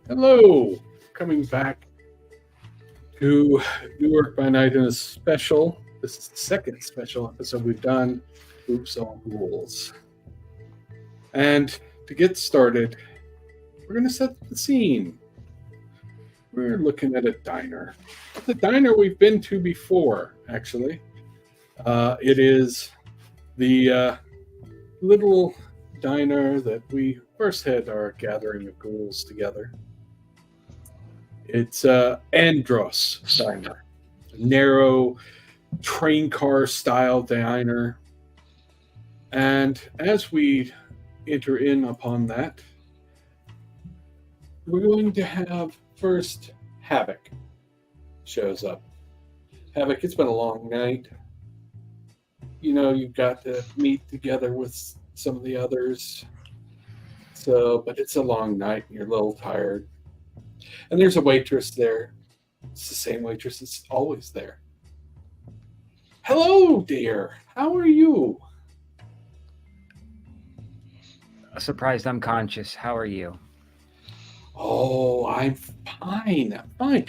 Hello, coming back to Newark by Night in a special. This is the second special episode we've done. Oops, All Ghouls. And to get started, we're going to set the scene. We're looking at a diner. The diner we've been to before, actually. It is the little diner that we first had our gathering of ghouls together. It's Andros Diner, a narrow train car style diner. And as we enter in upon that, we're going to have first Havok shows up. Havok, it's been a long night. You know, you've got to meet together with some of the others. But it's a long night and you're a little tired. And there's a waitress there. It's the same waitress that's always there. Hello, dear. How are you? Surprised I'm conscious. How are you? Oh, I'm fine. I'm fine.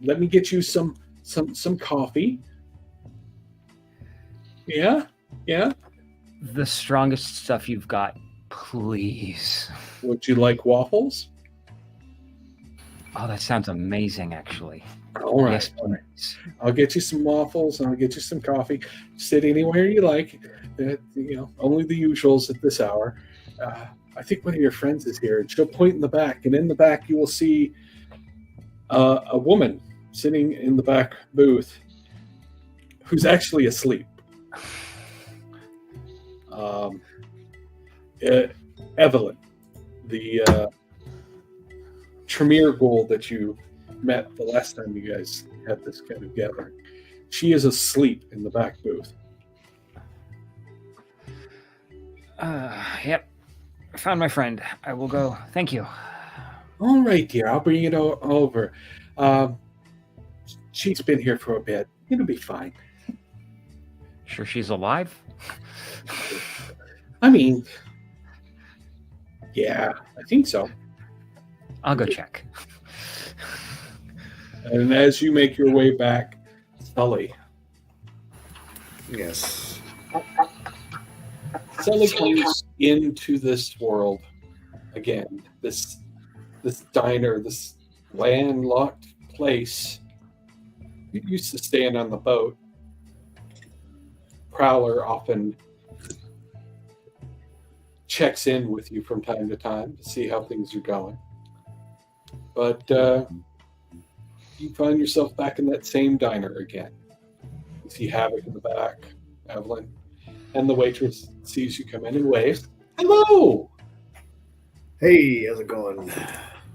Let me get you some coffee. Yeah? The strongest stuff you've got, please. Would you like waffles? Oh, that sounds amazing, actually. All right. Yes, please. I'll get you some waffles and I'll get you some coffee. Sit anywhere you like. Only the usuals at this hour. I think one of your friends is here, and she'll point in the back, and in the back you will see a woman sitting in the back booth who's actually asleep. Evelyn, the Tremere ghoul that you met the last time you guys had this kind of gathering. She is asleep in the back booth. Yep. I found my friend. I will go. Thank you. All right, dear. I'll bring it over. She's been here for a bit. It'll be fine. Sure she's alive? I mean, yeah, I think so. I'll go check. And as you make your way back, Sully. Yes. Sully comes into this world again. This diner, this landlocked place. You used to stand on the boat. Prowler often checks in with you from time to time to see how things are going. But you find yourself back in that same diner again. You see Havok in the back, Evelyn, and the waitress sees you come in and waves. Hello! Hey, how's it going?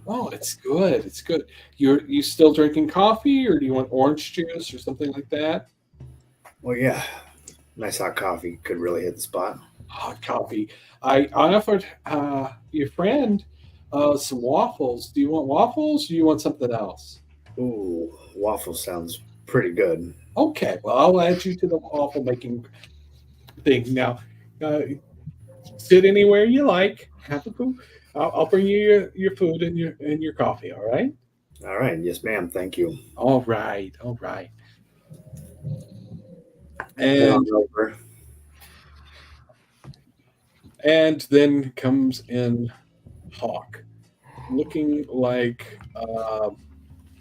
Oh, it's good. It's good. You still drinking coffee, or do you want orange juice or something like that? Well, yeah. Nice hot coffee could really hit the spot. Hot coffee. I offered your friend some waffles. Do you want waffles, or do you want something else? Ooh, waffle sounds pretty good. Okay, well, I'll add you to the waffle making thing. Now, sit anywhere you like. I'll bring you your food and your coffee, all right? All right. Yes, ma'am. Thank you. All right. Come on over. And then comes in Hawk, looking like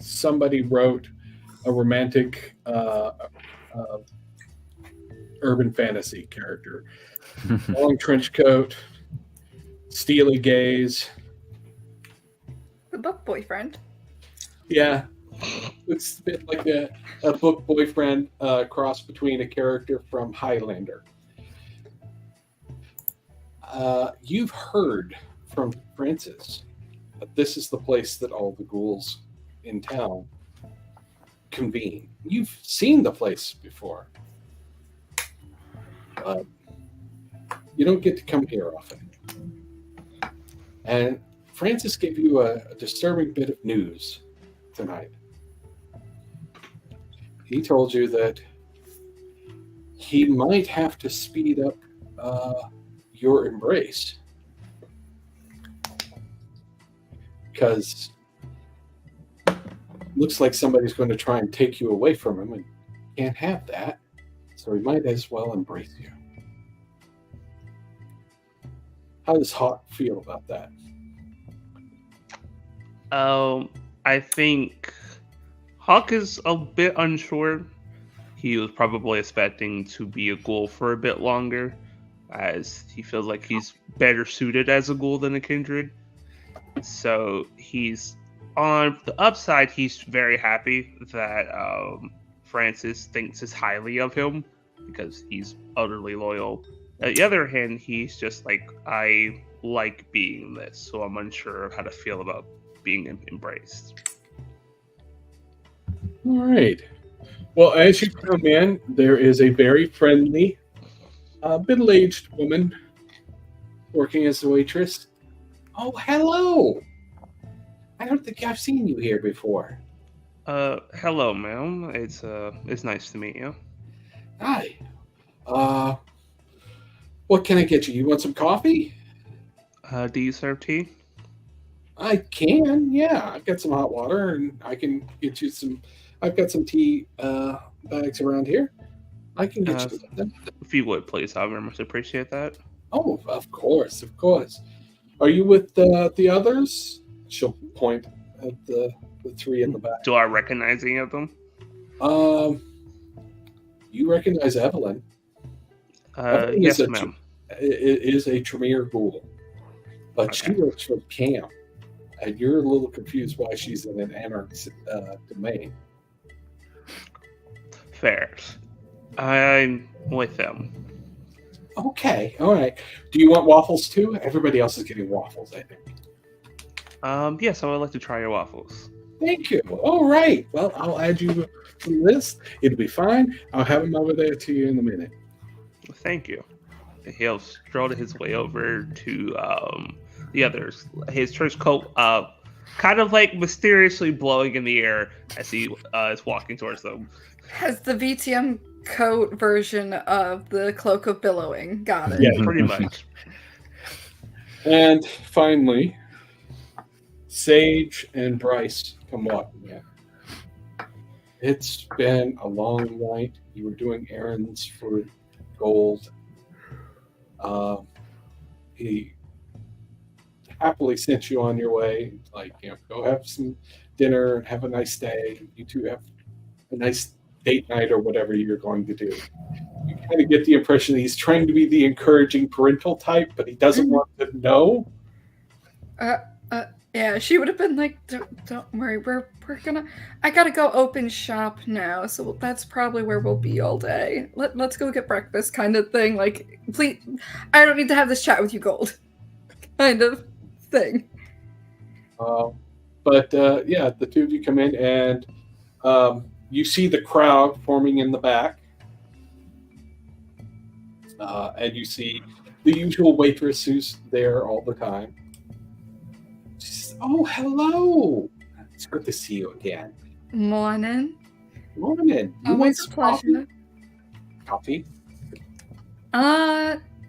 somebody wrote a romantic urban fantasy character. Long trench coat, steely gaze. The book boyfriend. Yeah, it's a bit like a book boyfriend cross between a character from Highlander. You've heard from Francis that this is the place that all the ghouls in town convene. You've seen the place before. But you don't get to come here often. And Francis gave you a disturbing bit of news tonight. He told you that he might have to speed up your embrace. Because looks like somebody's going to try and take you away from him, and can't have that. So he might as well embrace you. How does Hawk feel about that? I think Hawk is a bit unsure. He was probably expecting to be a ghoul for a bit longer, as he feels like he's better suited as a ghoul than a kindred. So he's on the upside. He's very happy that Francis thinks as highly of him because he's utterly loyal. On the other hand, he's just like, I like being this, so I'm unsure of how to feel about being embraced. All right. Well, as you come in, there is a very friendly, middle-aged woman working as a waitress. Oh, hello. I don't think I've seen you here before. Hello, ma'am. It's nice to meet you. Hi. What can I get you? You want some coffee? Do you serve tea? I can, yeah. I've got some hot water, and I can get you some. I've got some tea bags around here. I can get you something. If you would, please. I very much appreciate that. Oh, of course, of course. Are you with the others? She'll point at the three in the back. Do I recognize any of them? You recognize Evelyn. Evelyn Yes, ma'am. Is a Tremere ghoul, but she works for camp, and you're a little confused why she's in an anarch's domain. Fair. I'm with them. Okay, all right. Do you want waffles too? Everybody else is getting waffles, I think. Yes, I would like to try your waffles. Thank you. All right. Well, I'll add you to the list. It'll be fine. I'll have them over there to you in a minute. Thank you. He'll stroll his way over to the others. His trench coat kind of like mysteriously blowing in the air as he is walking towards them. Has the VTM coat version of the Cloak of Billowing. Got it. Yeah. Pretty much. And finally, Sage and Bryce come walking in. It's been a long night. You were doing errands for gold. He happily sent you on your way. Like, go have some dinner and have a nice day. You two have a nice date night or whatever you're going to do. You kind of get the impression that he's trying to be the encouraging parental type, but he doesn't want to know. Yeah, she would have been like, don't worry, we're gonna, I gotta go open shop now, so that's probably where we'll be all day. Let's go get breakfast kind of thing, like, please, I don't need to have this chat with you, Gold. Kind of thing. But the two of you come in and you see the crowd forming in the back. And you see the usual waitress who's there all the time. She says, "Oh, hello. It's good to see you again." Morning. Morning. You want Always a some pleasure. coffee?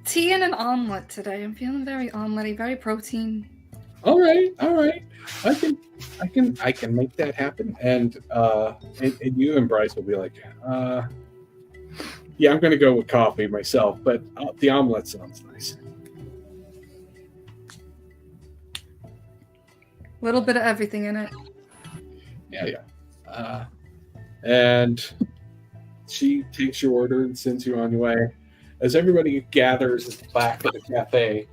Tea and an omelet today. I'm feeling very omelette-y, very protein. All right. I can make that happen. And you and Bryce will be like, yeah, I'm going to go with coffee myself, but the omelet sounds nice. Little bit of everything in it. Yeah. And she takes your order and sends you on your way. As everybody gathers at the back of the cafe,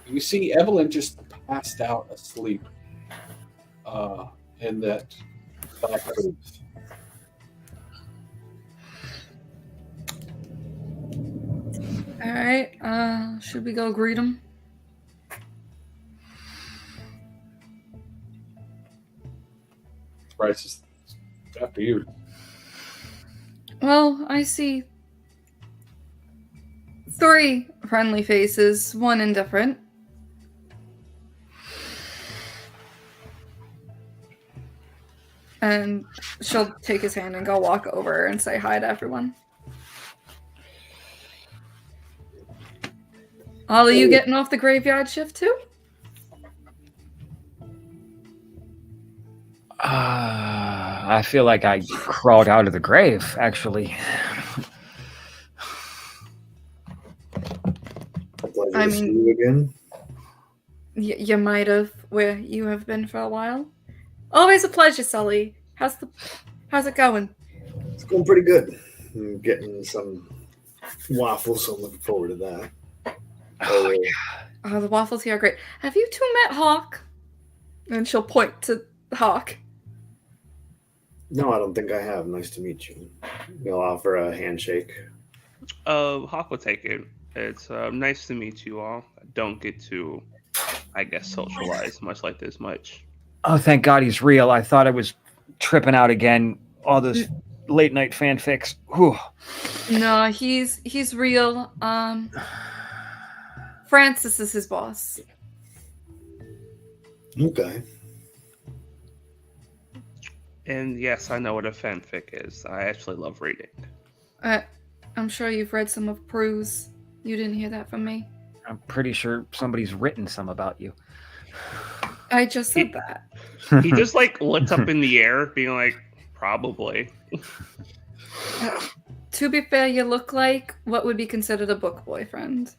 you see Evelyn just passed out asleep in that back booth. All right. Should we go greet him? Bryce is after you. Well, I see 3 friendly faces, 1 indifferent. And she'll take his hand and go walk over and say hi to everyone. All of you getting off the graveyard shift too? I feel like I crawled out of the grave, actually. A pleasure I to see mean- you again. You might have where you have been for a while. Always a pleasure, Sully. How's it going? It's going pretty good. I'm getting some waffles, so I'm looking forward to that. Oh, Oh, the waffles here are great. Have you two met Hawk? And she'll point to Hawk. No, I don't think I have. Nice to meet you. You'll offer a handshake. Hawk will take it. It's nice to meet you all. I don't get to, I guess, socialize much like this much. Oh, thank God he's real. I thought I was tripping out again. All those late night fanfics. Whew. No, he's real. Francis is his boss. Okay. And yes, I know what a fanfic is. I actually love reading. I'm sure you've read some of Prue's. You didn't hear that from me. I'm pretty sure somebody's written some about you. I just said that. He just like looks up in the air, being like, probably. To be fair, you look like what would be considered a book boyfriend.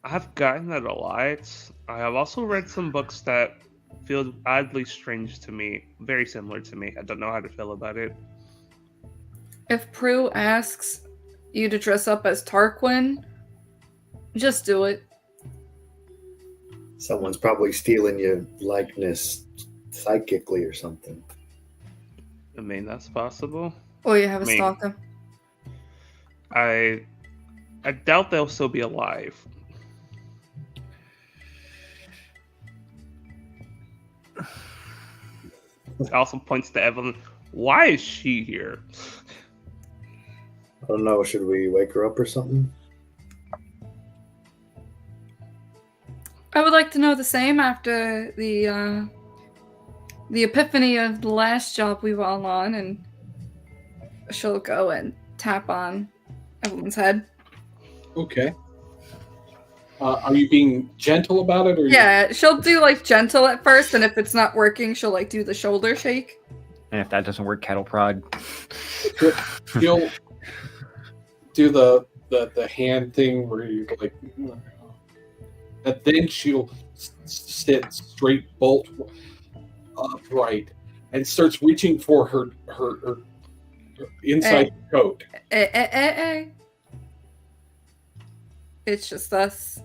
I've gotten that a lot. I have also read some books that feel oddly strange to me, very similar to me. I don't know how to feel about it. If Prue asks you to dress up as Tarquin, just do it. Someone's probably stealing your likeness psychically or something. I mean, that's possible. Or you have a Me. stalker. I doubt they'll still be alive. Also points to Evelyn. Why is she here? I don't know. Should we wake her up or something? I would like to know the same after the epiphany of the last job we were all on, and she'll go and tap on Evelyn's head. Okay. Are you being gentle about it, or Yeah, she'll do like gentle at first, and if it's not working, she'll like do the shoulder shake. And if that doesn't work, kettle prod. you'll do the hand thing where you like, and then she'll sit straight bolt upright and starts reaching for her inside coat. It's just us.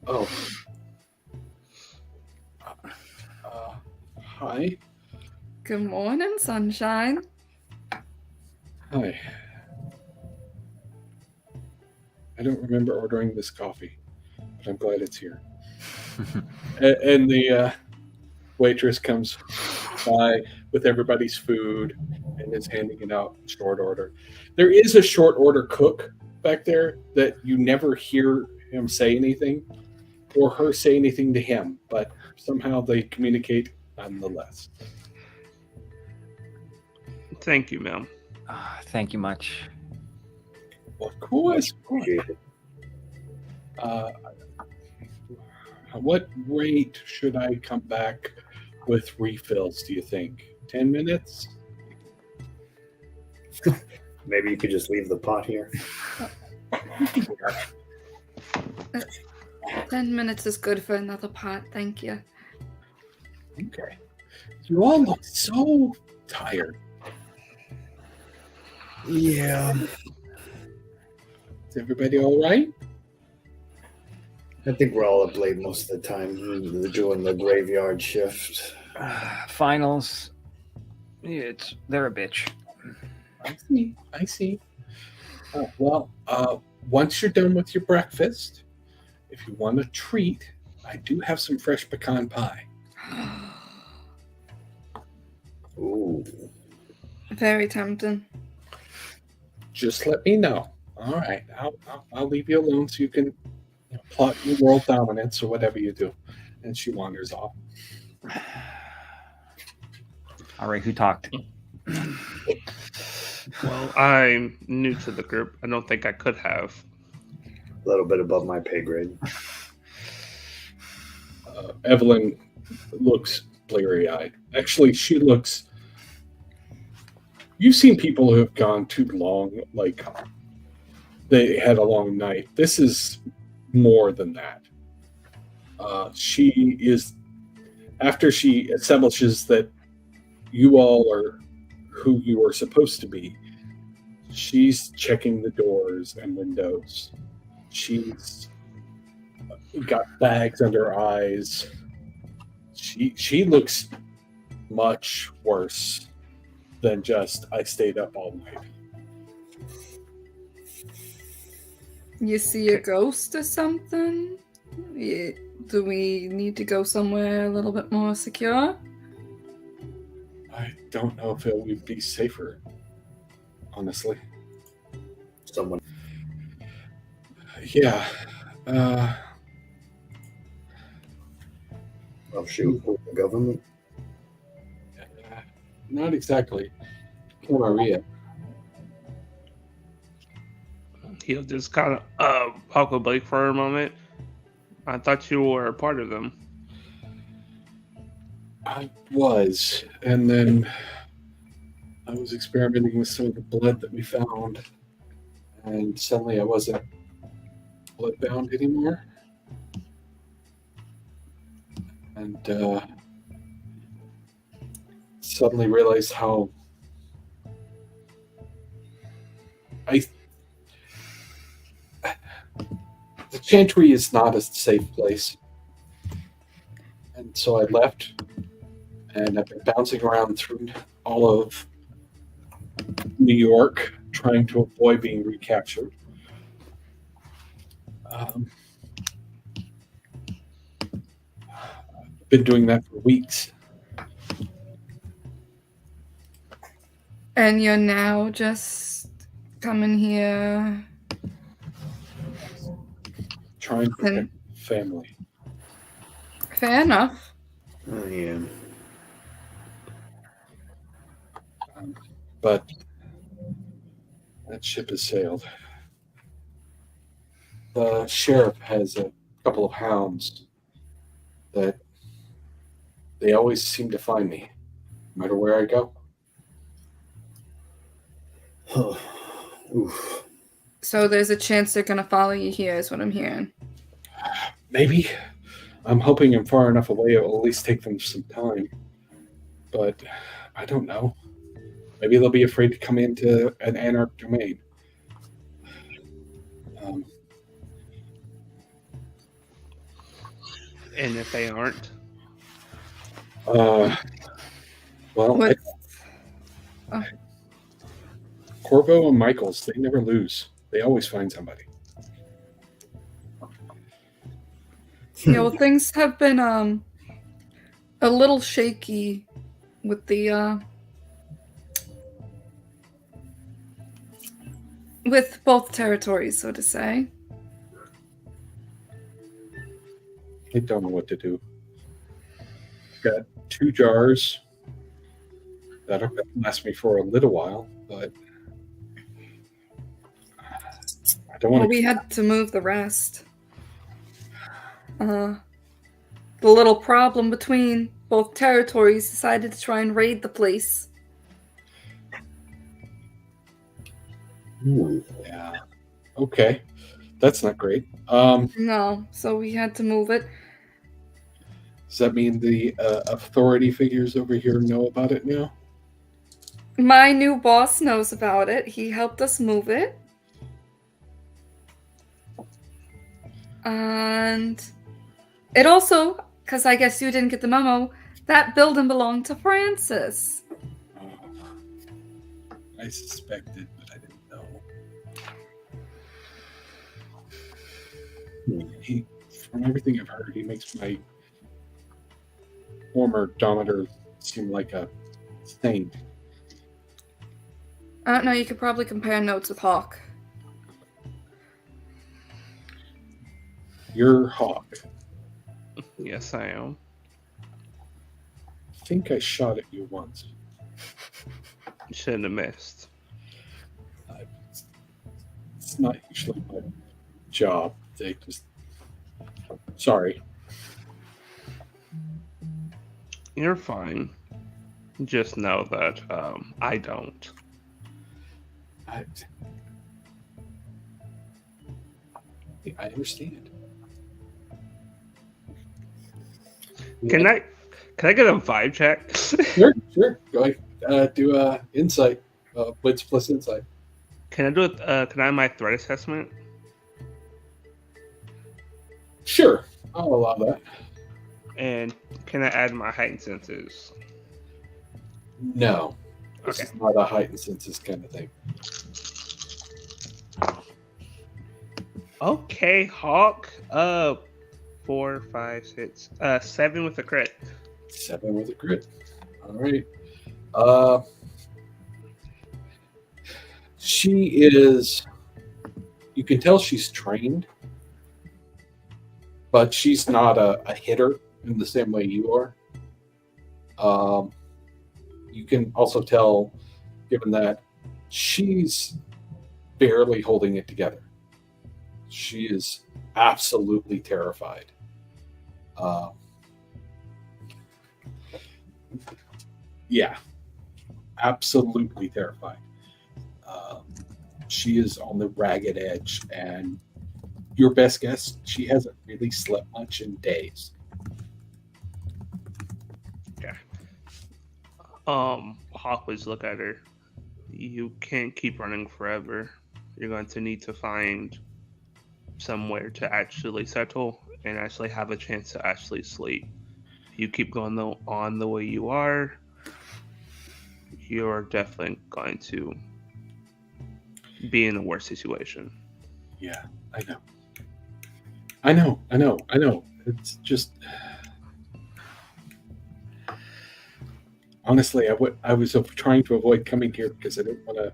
Oh. Hi. Good morning, sunshine. Hi. I don't remember ordering this coffee, but I'm glad it's here. and the waitress comes by with everybody's food and is handing it out in short order. There is a short order cook back there that you never hear him say anything or her say anything to him, but somehow they communicate nonetheless. Thank you, ma'am. Thank you much. Of course. Appreciate it. What rate should I come back with refills, do you think? 10 minutes? Maybe you could just leave the pot here. 10 minutes is good for another pot, thank you. Okay. You all look so tired. Yeah. Is everybody all right? I think we're all up late most of the time. We're doing the graveyard shift. Finals. They're a bitch. I see. Once you're done with your breakfast, if you want a treat, I do have some fresh pecan pie. Ooh. Very tempting. Just let me know. All right, I'll leave you alone so you can plot your world dominance or whatever you do. And she wanders off. All right, who talked? Well, I'm new to the group. I don't think I could have. A little bit above my pay grade. Evelyn looks bleary-eyed. Actually, she looks. You've seen people who have gone too long, like they had a long night. This is more than that. She is, after she establishes that you all are who you are supposed to be, she's checking the doors and windows. She's got bags under her eyes. She looks much worse than just I stayed up all night. You see a ghost or something? Do we need to go somewhere a little bit more secure? I don't know if it would be safer, honestly. Someone. Yeah. Oh, shoot. The government? Not exactly. Maria. He'll just kind of talk with Blake for a moment. I thought you were a part of them. I was, and then I was experimenting with some of the blood that we found, and suddenly I wasn't bloodbound anymore. And suddenly realized how the Chantry is not a safe place. And so I left, and I've been bouncing around through all of New York, trying to avoid being recaptured. Been doing that for weeks. And you're now just coming here. Trying to protect family. Fair enough. Oh, yeah. But that ship has sailed. The sheriff has a couple of hounds that they always seem to find me, no matter where I go. Oof. So there's a chance they're gonna follow you here, is what I'm hearing. Maybe. I'm hoping I'm far enough away it will at least take them some time. But I don't know. Maybe they'll be afraid to come into an anarch domain. And if they aren't? Well, What? Corvo and Michaels, they never lose. They always find somebody. Yeah, well, things have been a little shaky with the with both territories, so to say. I don't know what to do. Got 2 jars. That'll last me for a little while, but I don't want Well, to. we had to move the rest. The little problem between both territories decided to try and raid the place. Yeah. Okay. That's not great. No, so we had to move it. Does that mean the authority figures over here know about it now? My new boss knows about it. He helped us move it. And it also, because I guess you didn't get the memo, that building belonged to Francis. Oh, I suspected, but I didn't know. From everything I've heard, he makes my former Dominator seem like a saint. I don't know, you could probably compare notes with Hawk. You're Hawk. Yes, I am. I think I shot at you once. You shouldn't have missed. It's not usually my job. They just... Sorry. You're fine. Just know that I don't. I understand. Can I get a vibe check? Sure. Go ahead. Do a insight. Blitz plus insight. Can I do it? Can I have my threat assessment? Sure. I'll allow that. And can I add my heightened senses? No. This Okay. is not a heightened senses kind of thing. Okay, Hawk. 4, 5, 6, 7 with a crit. 7 with a crit. All right. She is. You can tell she's trained, but she's not a hitter in the same way you are. You can also tell, given that she's barely holding it together. She is absolutely terrified. Yeah, absolutely terrified. She is on the ragged edge, and your best guess, she hasn't really slept much in days. Hawk would look at her. You can't keep running forever. You're going to need to find somewhere to actually settle and actually have a chance to actually sleep. If you keep going on the way you are, you're definitely going to be in a worse situation. Yeah, I know. It's just honestly, I was trying to avoid coming here because I didn't want to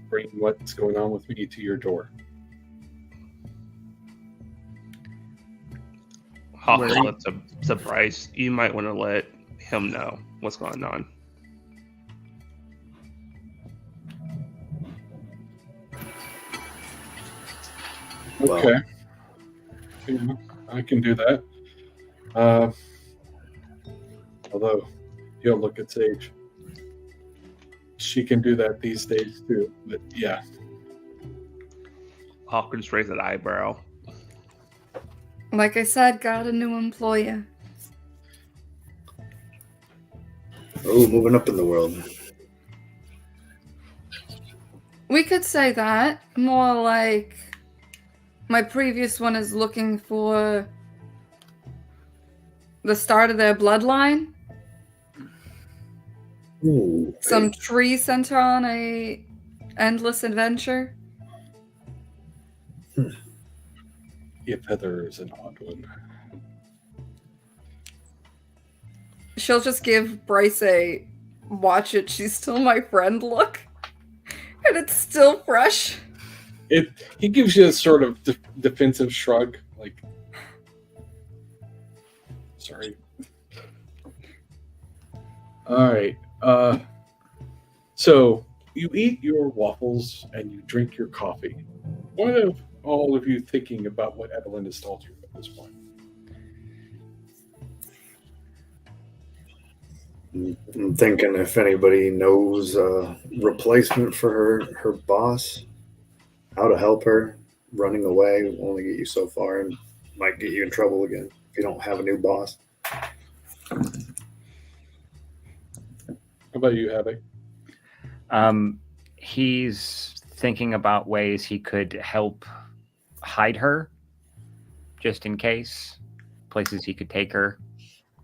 bring what's going on with me to your door. Hawk will let surprise. You might want to let him know what's going on. Okay. Yeah, I can do that. Although he'll look at Sage. She can do that these days too. But yeah. Hawk just raised an eyebrow. Like I said, got a new employer. Oh, moving up in the world. We could say that. More like my previous one is looking for the start of their bloodline. Ooh, Some tree sent her on a endless adventure. If Heather is an odd one. She'll just give Bryce a watch it, she's still my friend look. And it's still fresh. He gives you a sort of defensive shrug, like, sorry. All right. So you eat your waffles and you drink your coffee. What are all of you thinking about what Evelyn has told you at this point? I'm thinking if anybody knows a replacement for her boss, how to help her. Running away will only get you so far and might get you in trouble again if you don't have a new boss. How about you, Havok? He's thinking about ways he could help hide her, just in case. Places he could take her,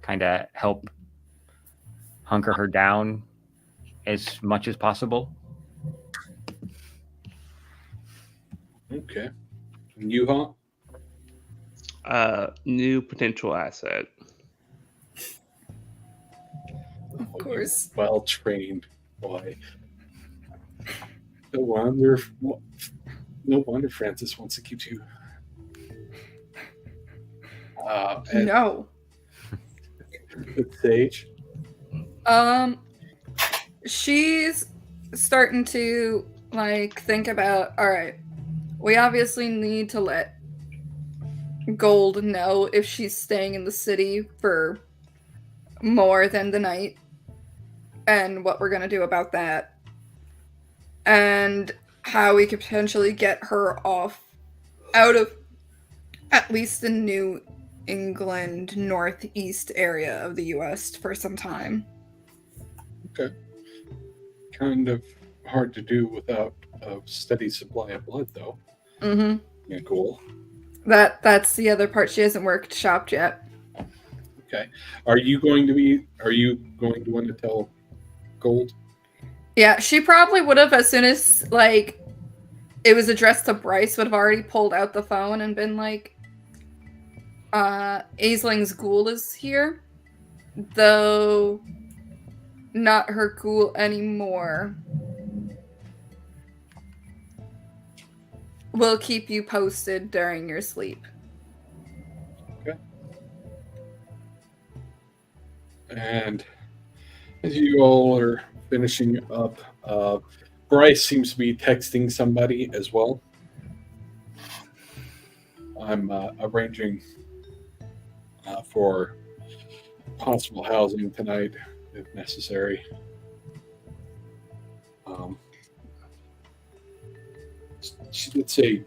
kind of help hunker her down as much as possible. Okay. And you, Hawk? New potential asset. Of course. Well trained boy. No wonder Francis wants to keep you. And No. with Sage. She's starting to think about, all right, we obviously need to let Gold know if she's staying in the city for more than the night and what we're going to do about that. And how we could potentially get her out of at least the New England northeast area of the U.S. for some time. Okay. Kind of hard to do without a steady supply of blood, though. Mm-hmm. Yeah, cool. That's the other part. She hasn't shopped yet. Okay. Are you going to want to tell Gold? Yeah, she probably would have, as soon as like it was addressed to Bryce, would have already pulled out the phone and been like, Aisling's ghoul is here, though not her ghoul anymore. We'll keep you posted during your sleep. Okay. And as you all are finishing up, Bryce seems to be texting somebody as well. I'm arranging for possible housing tonight if necessary. She did say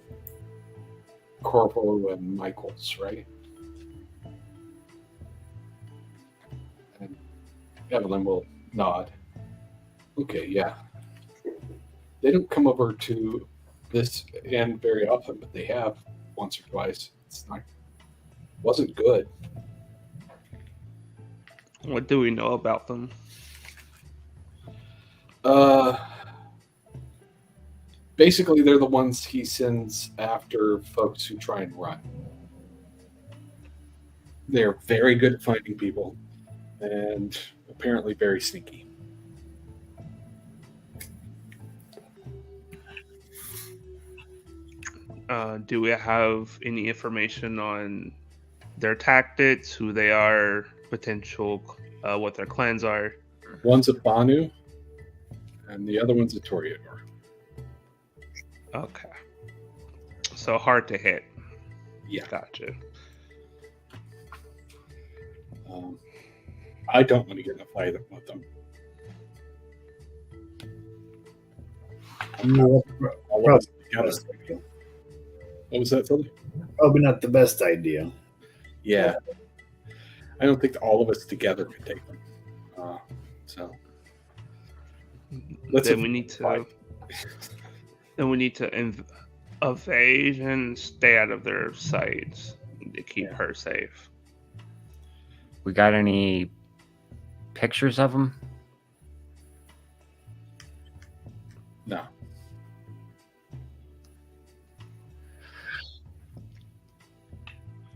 Corporal and Michaels, right? And Evelyn will nod. Okay, yeah. They don't come over to this end very often, but they have once or twice. Wasn't good. What do we know about them? Basically, they're the ones he sends after folks who try and run. They're very good at finding people, and apparently very sneaky. Do we have any information on their tactics, who they are, potential, what their clans are? One's a Banu, and the other one's a Toreador. Okay. So hard to hit. Yeah. Gotcha. I don't want to get in a fight with them. What was that, Sully? Probably not the best idea. Yeah. I don't think all of us together could take them. So Then we need to evade and stay out of their sights to keep her safe. We got any pictures of them? No.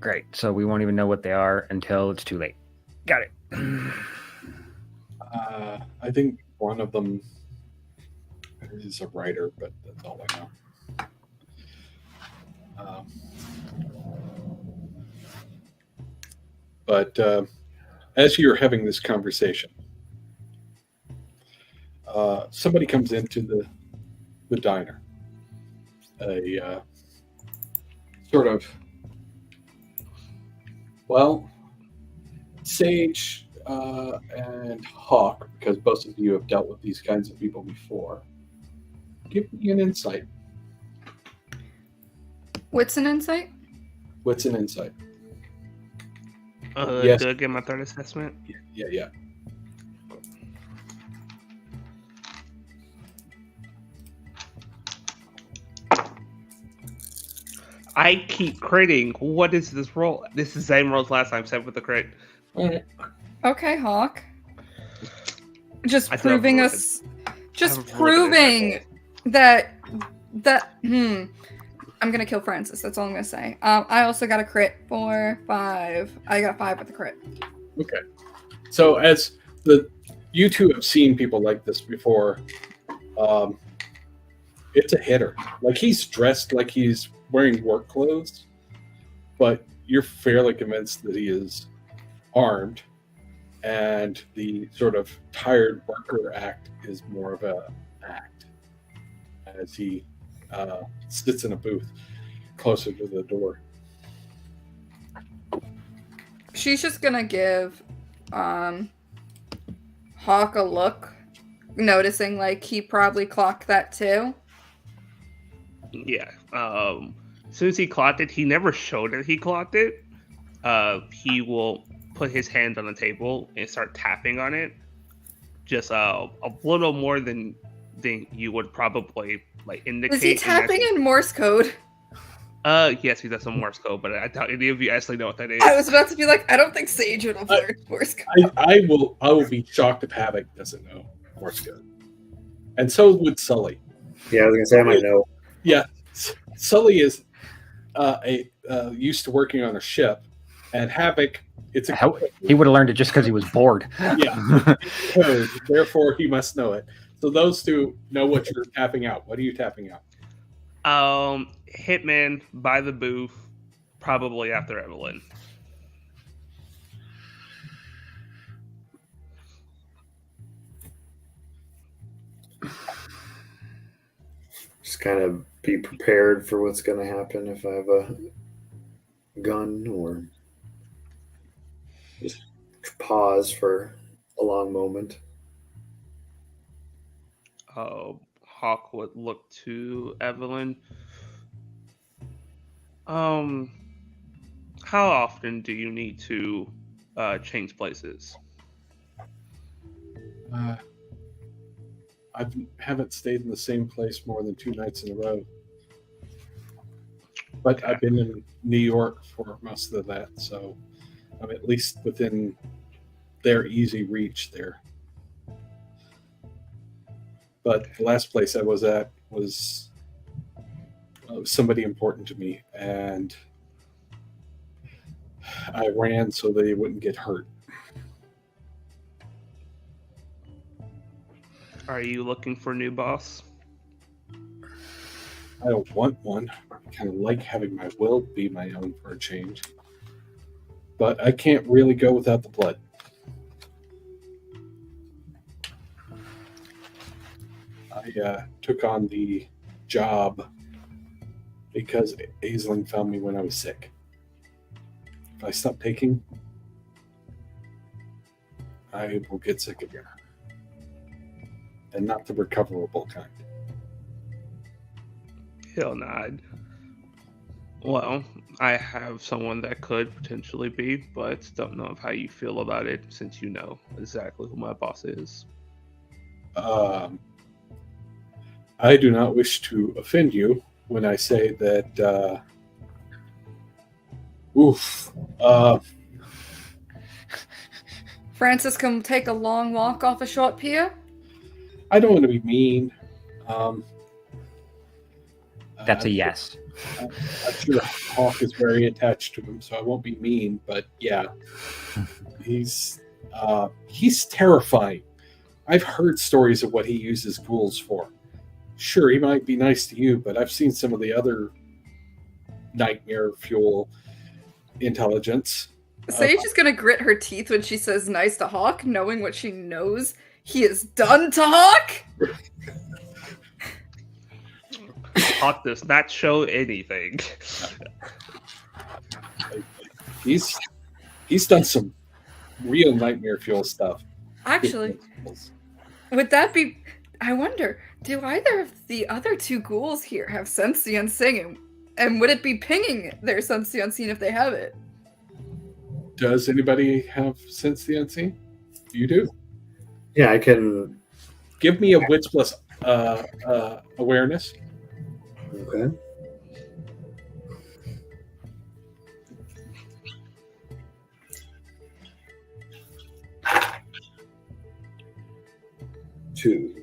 Great. So we won't even know what they are until it's too late. Got it. I think one of them is a writer, but that's all I know. But as you're having this conversation, somebody comes into the diner. A sort of, Sage and Hawk, because both of you have dealt with these kinds of people before. Give me an insight. What's an insight? What's an insight? Yes. Do I get my third assessment? Yeah. I keep critting. What is this roll? This is the same roll as last time, except with the crit. All right. Okay, Hawk. Just I still have proving a us. Just have a proving that. I'm gonna kill Francis. That's all I'm gonna say. I also got a crit for 5. I got 5 with the crit. Okay. So as you two have seen people like this before, it's a hitter. Like, he's dressed like he's wearing work clothes, but you're fairly convinced that he is armed, and the sort of tired worker act is more of a act as he sits in a booth closer to the door. She's just gonna give Hawk a look, noticing like he probably clocked that too. Yeah. As soon as he clocked it, he never showed that he clocked it. He will put his hand on the table and start tapping on it, just a little more than you would probably like indicate. Is he tapping in Morse code? Yes, he does some Morse code, but I doubt any of you actually know what that is. I was about to be like, I don't think Sage would have learned Morse code. I will be shocked if Havok doesn't know Morse code, and so would Sully. Yeah, I was gonna say I might know. Yeah, Sully is used to working on a ship, and Havok. It's a code. He would have learned it just because he was bored. Yeah, it's a code. Therefore, he must know it. So those two know what you're tapping out. What are you tapping out? Hitman by the booth, probably after Evelyn. Just kind of be prepared for what's going to happen if I have a gun, or just pause for a long moment. Hawk would look to Evelyn. How often do you need to change places? I haven't stayed in the same place more than 2 nights in a row. But I've been in New York for most of that, so I'm at least within their easy reach there. But the last place I was at was somebody important to me, and I ran so they wouldn't get hurt. Are you looking for a new boss? I don't want one. I kind of like having my will be my own for a change. But I can't really go without the blood. I took on the job because Aisling found me when I was sick. If I stop taking, I will get sick again. And not the recoverable kind. He'll nod. Well, I have someone that could potentially be, but don't know how you feel about it since you know exactly who my boss is. I do not wish to offend you when I say that. Francis can take a long walk off a short pier. I don't want to be mean. That's a yes. I'm sure Hawk is very attached to him, so I won't be mean. But yeah, he's terrifying. I've heard stories of what he uses ghouls for. Sure, he might be nice to you, but I've seen some of the other nightmare fuel intelligence. Sage is gonna grit her teeth when she says nice to Hawk, knowing what she knows he has done to Hawk. Hawk does not show anything. He's done some real nightmare fuel stuff. Actually, would that be? I wonder, do either of the other 2 ghouls here have sense the unseen? And would it be pinging their sense the unseen if they have it? Does anybody have sense the unseen? You do. Yeah, I can. Give me a wits plus awareness. Okay. Two.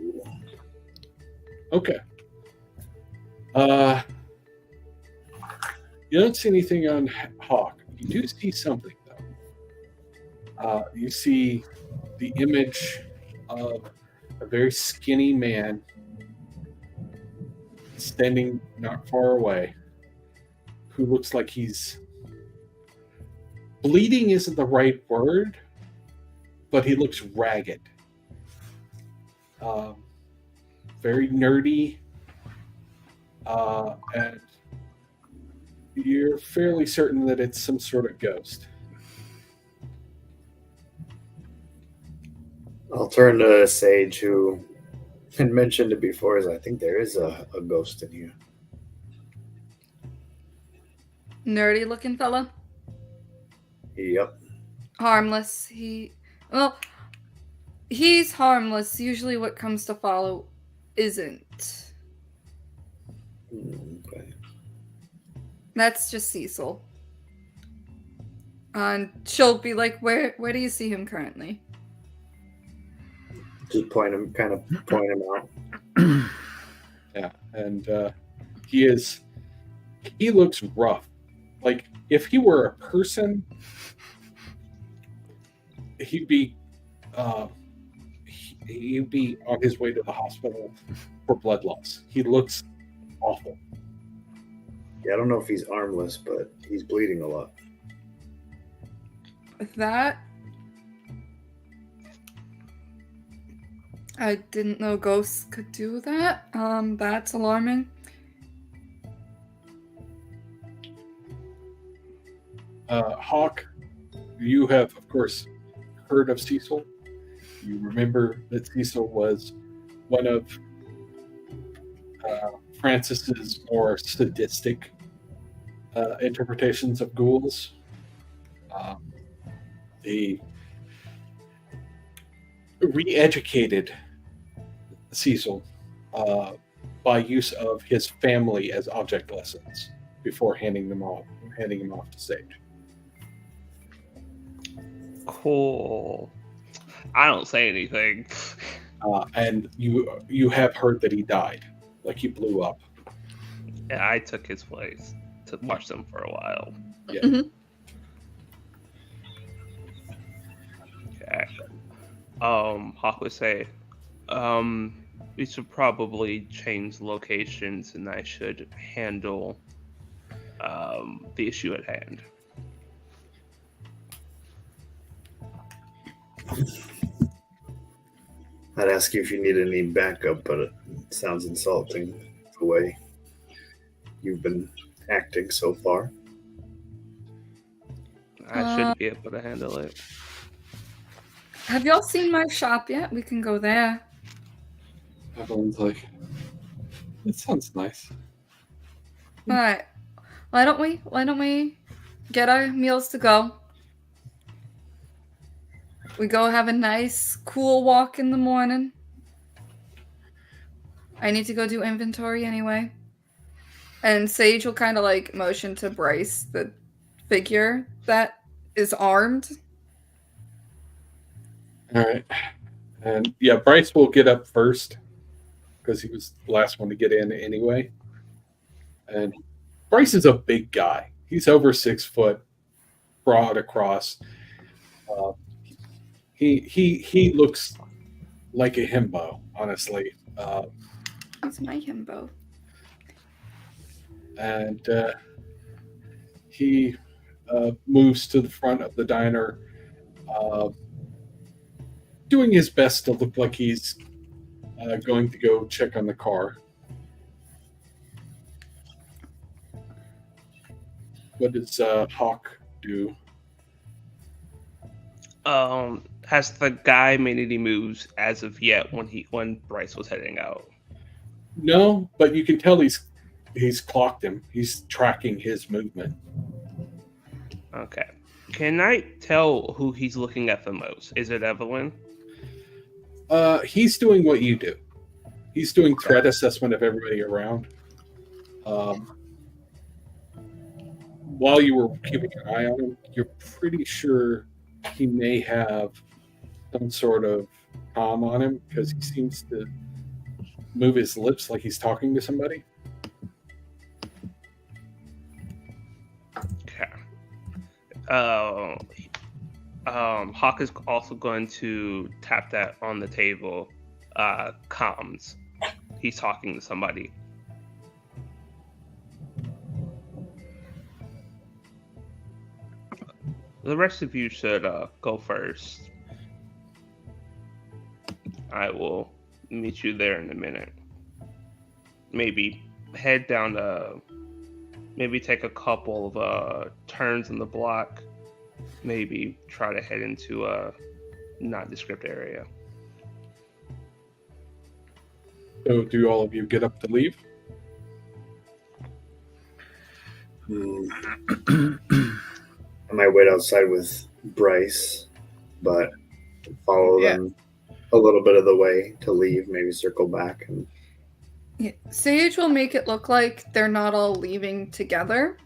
Okay. You don't see anything on Hawk. You do see something, though. You see the image of a very skinny man standing not far away who looks like he's... Bleeding isn't the right word, but he looks ragged. Very nerdy, and you're fairly certain that it's some sort of ghost. I'll turn to Sage, who had mentioned it before, as I think there is a ghost in here. Nerdy looking fella. Yep. Harmless. He's harmless. Usually what comes to follow isn't. Okay. That's just Cecil. And she'll be like, where do you see him currently? Just point him out. Yeah, and he looks rough. Like if he were a person, he'd be on his way to the hospital for blood loss. He looks awful. Yeah, I don't know if he's armless, but he's bleeding a lot. That I didn't know ghosts could do that. That's alarming. Hawk, you have, of course, heard of Cecil. You remember that Cecil was one of Francis's more sadistic interpretations of ghouls. He re-educated Cecil by use of his family as object lessons before handing him off to Sage. Cool. I don't say anything. And you have heard that he died, like he blew up. Yeah, I took his place to watch them for a while. Yeah. Mm-hmm. Okay. Hawk would say, we should probably change locations, and I should handle the issue at hand. I'd ask you if you need any backup, but it sounds insulting the way you've been acting so far. I should be able to handle it. Have y'all seen my shop yet? We can go there. Evelyn's like, it sounds nice. All right. Why don't we get our meals to go? We go have a nice, cool walk in the morning. I need to go do inventory anyway. And Sage will kind of like motion to Bryce, the figure that is armed. All right. And yeah, Bryce will get up first because he was the last one to get in anyway. And Bryce is a big guy. He's over 6 foot, broad across. He looks like a himbo, honestly. It's my himbo. And he moves to the front of the diner, doing his best to look like he's going to go check on the car. What does Hawk do? Has the guy made any moves as of yet when Bryce was heading out? No, but you can tell he's clocked him. He's tracking his movement. Okay. Can I tell who he's looking at the most? Is it Evelyn? He's doing what you do. He's doing threat assessment of everybody around. While you were keeping an eye on him, you're pretty sure he may have some sort of calm on him because he seems to move his lips like he's talking to somebody. Okay. Hawk is also going to tap that on the table. Comms. He's talking to somebody. The rest of you should go first. I will meet you there in a minute. Maybe head down maybe take a couple of turns in the block. Maybe try to head into a nondescript area. So do all of you get up to leave? I might wait outside with Bryce, but follow them a little bit of the way to leave, maybe circle back. And Yeah. Sage will make it look like they're not all leaving together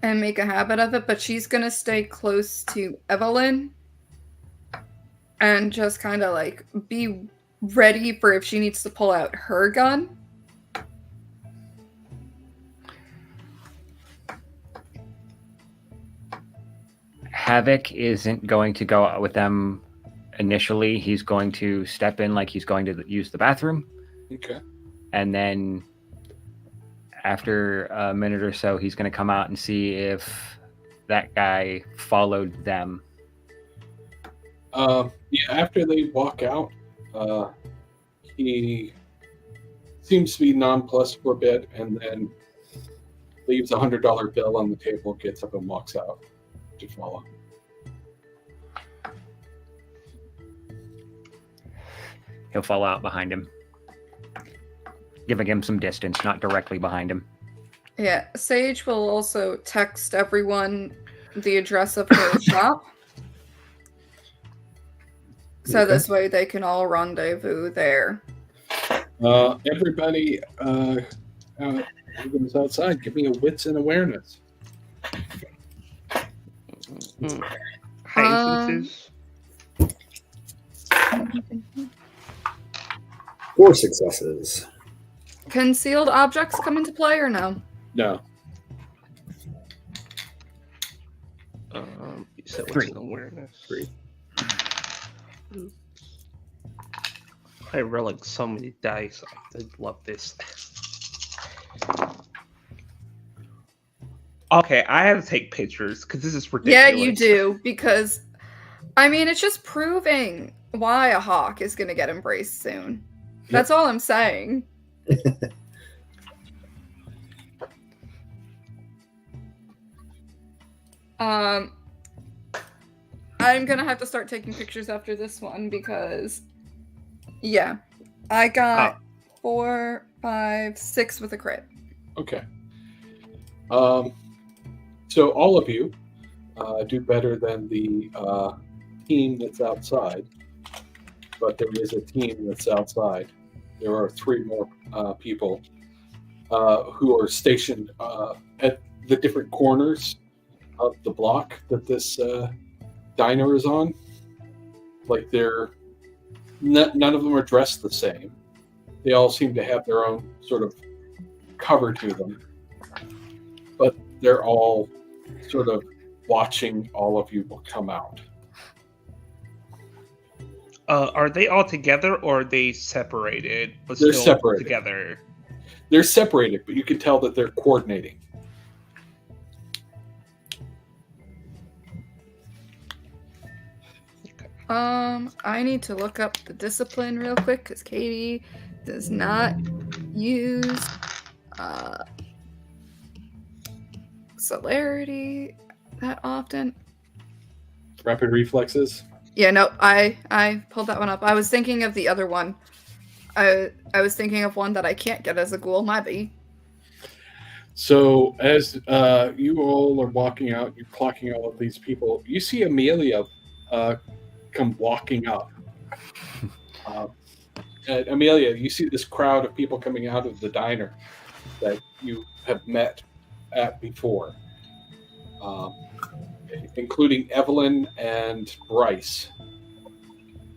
and make a habit of it, but she's going to stay close to Evelyn and just kind of like be ready for if she needs to pull out her gun. Havok isn't going to go out with them initially. He's going to step in like he's going to use the bathroom. Okay. And then after a minute or so, he's going to come out and see if that guy followed them. Yeah, after they walk out, he seems to be nonplussed for a bit and then leaves a $100 bill on the table, gets up and walks out to follow. He'll fall out behind him, giving him some distance, not directly behind him. Yeah, Sage will also text everyone the address of her shop. So Okay. this way they can all rendezvous there. Everybody who goes outside, give me a wits and awareness. Hyenas. 4 successes. Concealed objects come into play or no? No. You said 3. what's an awareness? 3. I roll like so many dice. I love this. Okay, I have to take pictures because this is ridiculous. Yeah, you do, because I mean it's just proving why a hawk is gonna get embraced soon. That's all I'm saying. I'm gonna have to start taking pictures after this one because yeah. I got 4, 5, 6 with a crit. Okay. So all of you do better than the team that's outside, but there is a team that's outside. There are 3 more people who are stationed at the different corners of the block that this diner is on. Like none of them are dressed the same. They all seem to have their own sort of cover to them, but they're all sort of watching all of you come out. Are they all together or are they separated? But They're still separated. together. They're separated, but you can tell that they're coordinating. I need to look up the discipline real quick because Katie does not use celerity that often. Rapid reflexes. Yeah, no, I pulled that one up. I was thinking of the other one. I was thinking of one that I can't get as a ghoul, maybe. So as you all are walking out, you're clocking all of these people. You see Amelia come walking up. And Amelia, you see this crowd of people coming out of the diner that you have met at before, including Evelyn and Bryce.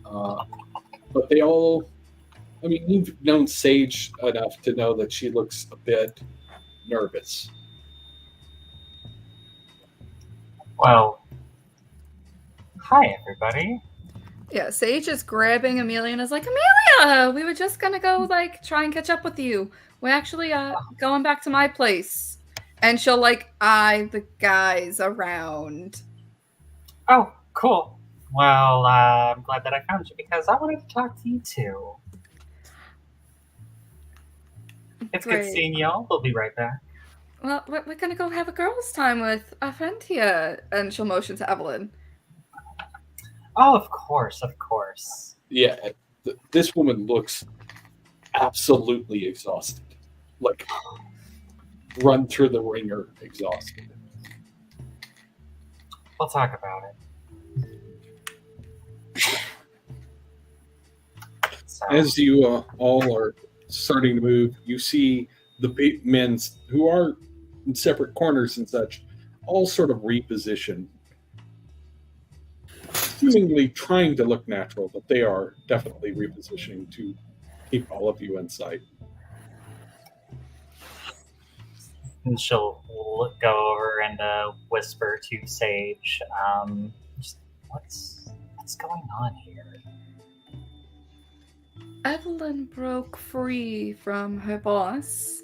But they all, I mean, you've known Sage enough to know that she looks a bit nervous. Well, hi everybody. Yeah, Sage is grabbing Amelia and is like, Amelia, we were just gonna go like try and catch up with you. We're actually going back to my place. And she'll like eye the guys around. Oh, cool. Well, I'm glad that I found you because I wanted to talk to you too. It's good Great. seeing y'all. We'll be right back. Well, we're gonna go have a girls' time with a friend here. And she'll motion to Evelyn. Oh, of course, of course. Yeah, this woman looks absolutely exhausted. Like, run through the ringer exhausted. We'll talk about it. So, As you all are starting to move, you see the men who are in separate corners and such, all sort of reposition, seemingly trying to look natural, but they are definitely repositioning to keep all of you in sight. and she'll go over and whisper to Sage, just, what's going on here? Evelyn broke free from her boss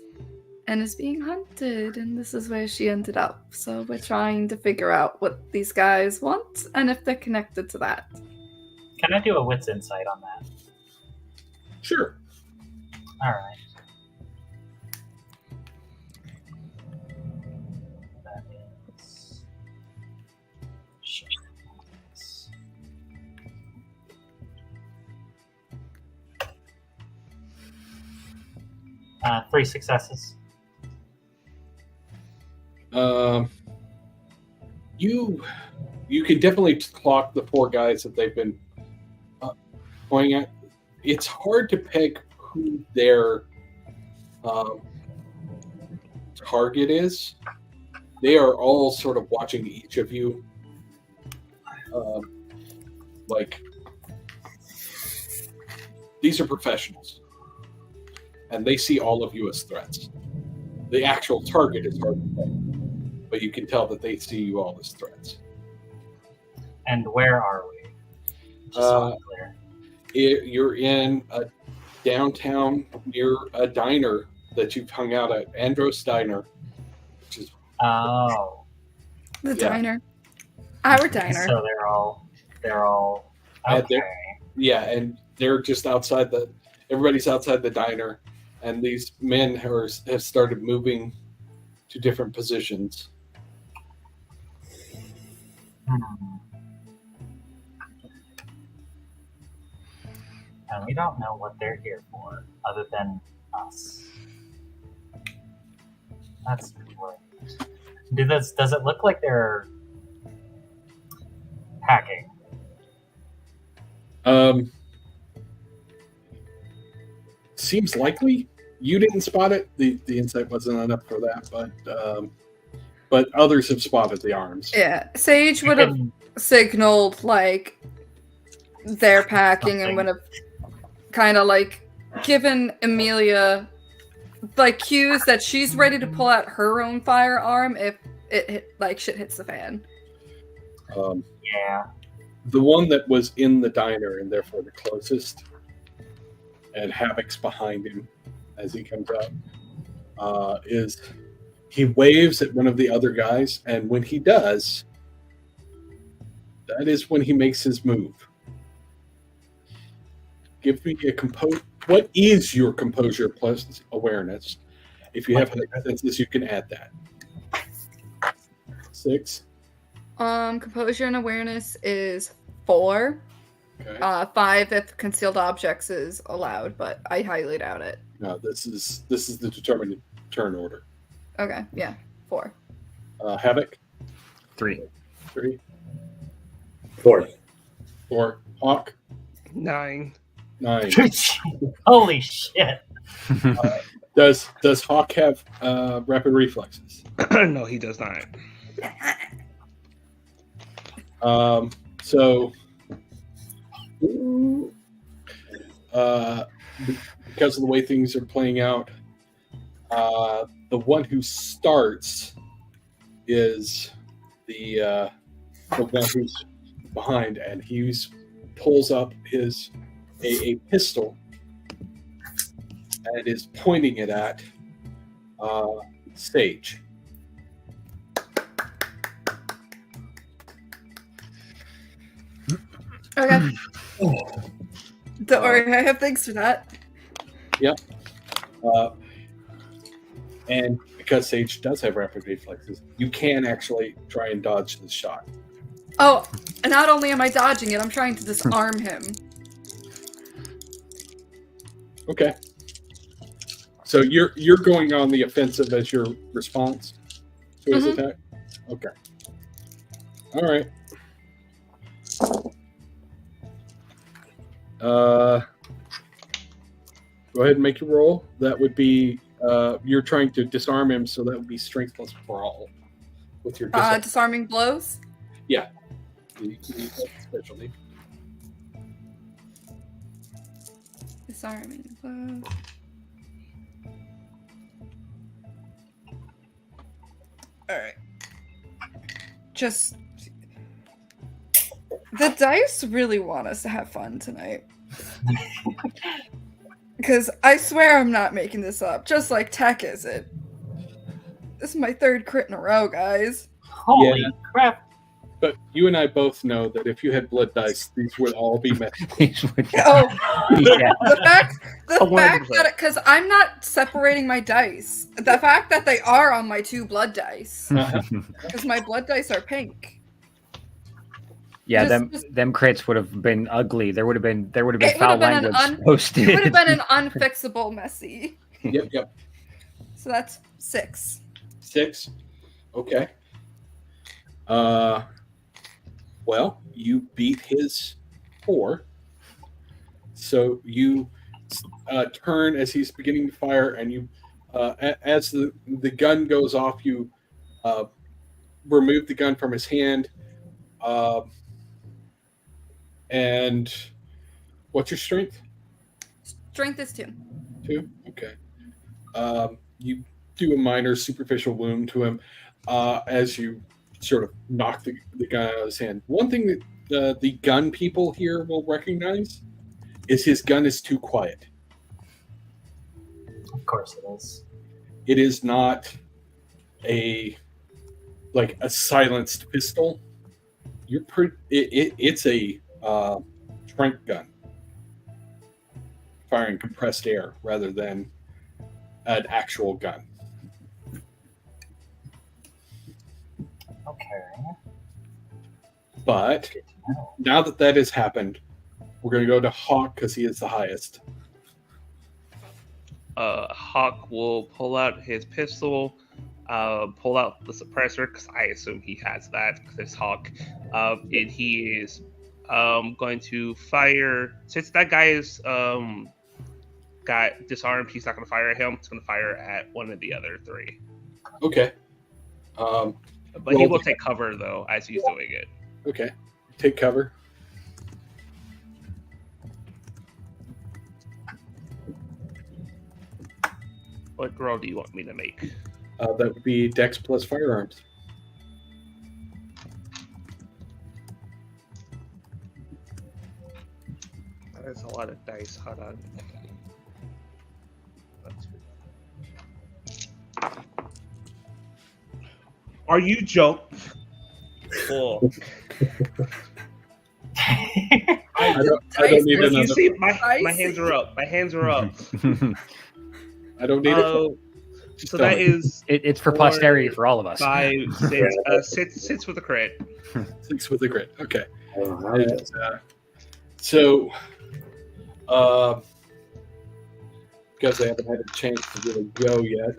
and is being hunted, and this is where she ended up. So we're trying to figure out what these guys want and if they're connected to that. Can I do a wits insight on that? Sure. All right. That is... Shit. 3 successes. You can definitely clock the 4 guys that they've been pointing at. It's hard to peg who their target is. They are all sort of watching each of you. Like, these are professionals, and they see all of you as threats. The actual target is hard to peg, but you can tell that they see you all as threats. And where are we? Just so I'm clear. You're in a downtown near a diner that you've hung out at, Andros Diner, which is Oh. The Yeah. diner. Our diner. So they're all And okay. and they're just outside everybody's outside the diner, and these men have started moving to different positions. And we don't know what they're here for, other than us. That's great. Does it look like they're hacking? Seems likely. You didn't spot it. The insight wasn't enough for that, but others have spotted the arms. Yeah, Sage would have signaled like they're packing and would have kind of like given Amelia like cues that she's ready to pull out her own firearm if shit hits the fan. Yeah. The one that was in the diner and therefore the closest, and Havok's behind him as he comes up, is he waves at one of the other guys, and when he does, that is when he makes his move. Give me a What is your composure plus awareness? If you have consensus, you can add that. 6. Composure and awareness is 4. Okay. 5 if concealed objects is allowed, but I highly doubt it. No, this is the determined turn order. Okay, yeah, 4. Havok. 3. 3. 4. 4. Hawk. 9. 9. Holy shit! Does Hawk have rapid reflexes? No, he does not. So, because of the way things are playing out, the one who starts is the one who's behind, and he pulls up a pistol and is pointing it at Sage. Okay. Don't worry, I have things for that. Yep. And because Sage does have rapid reflexes, you can actually try and dodge the shot. Oh, and not only am I dodging it, I'm trying to disarm him. Okay. So you're going on the offensive as your response to his attack? Okay. All right. Go ahead and make your roll. That would be you're trying to disarm him, so that would be strength plus brawl with your disarming blows. Yeah. Specialty. Disarming blows. All right. Just the dice really want us to have fun tonight. Because I swear I'm not making this up. Just like Tech is it. This is my 3rd crit in a row, guys. Holy crap. But you and I both know that if you had blood dice, these would all be messed. Oh, Yeah. the fact 100%. that because I'm not separating my dice. The fact that they are on my 2 blood dice, because my blood dice are pink. Yeah, Just- them crits would have been ugly. There would have been It would foul have been language posted. It would have been an unfixable messy. Yep. So that's 6. 6. Okay. Well, you beat his 4. So you turn as he's beginning to fire, and you, as the gun goes off, you remove the gun from his hand. And what's your strength? Strength is 2. 2? Okay. You do a minor superficial wound to him as you sort of knock the gun out of his hand. One thing that the gun people here will recognize is his gun is too quiet. Of course it is. It is not a silenced pistol. It's a trank gun, firing compressed air rather than an actual gun. Okay. But Good to know. now that has happened, we're going to go to Hawk because he is the highest. Hawk will pull out his pistol, pull out the suppressor, because I assume he has that, because it's Hawk. And he is going to fire, since that guy is got disarmed, he's not going to fire at him, he's going to fire at one of the other 3. Okay. But he will take cover, though, as he's doing it. Okay. Take cover. What roll do you want me to make? That would be Dex plus firearms. That's a lot of dice. Hold on. Are you joking? Oh. I don't need You another. see, my hands are up. My hands are up. I don't need it. So that is It's for 4, posterity for all of us. 5, 6, 6 with a crit. 6 with a grit. Okay. I don't know how he And, does. so, because they haven't had a chance to really go yet,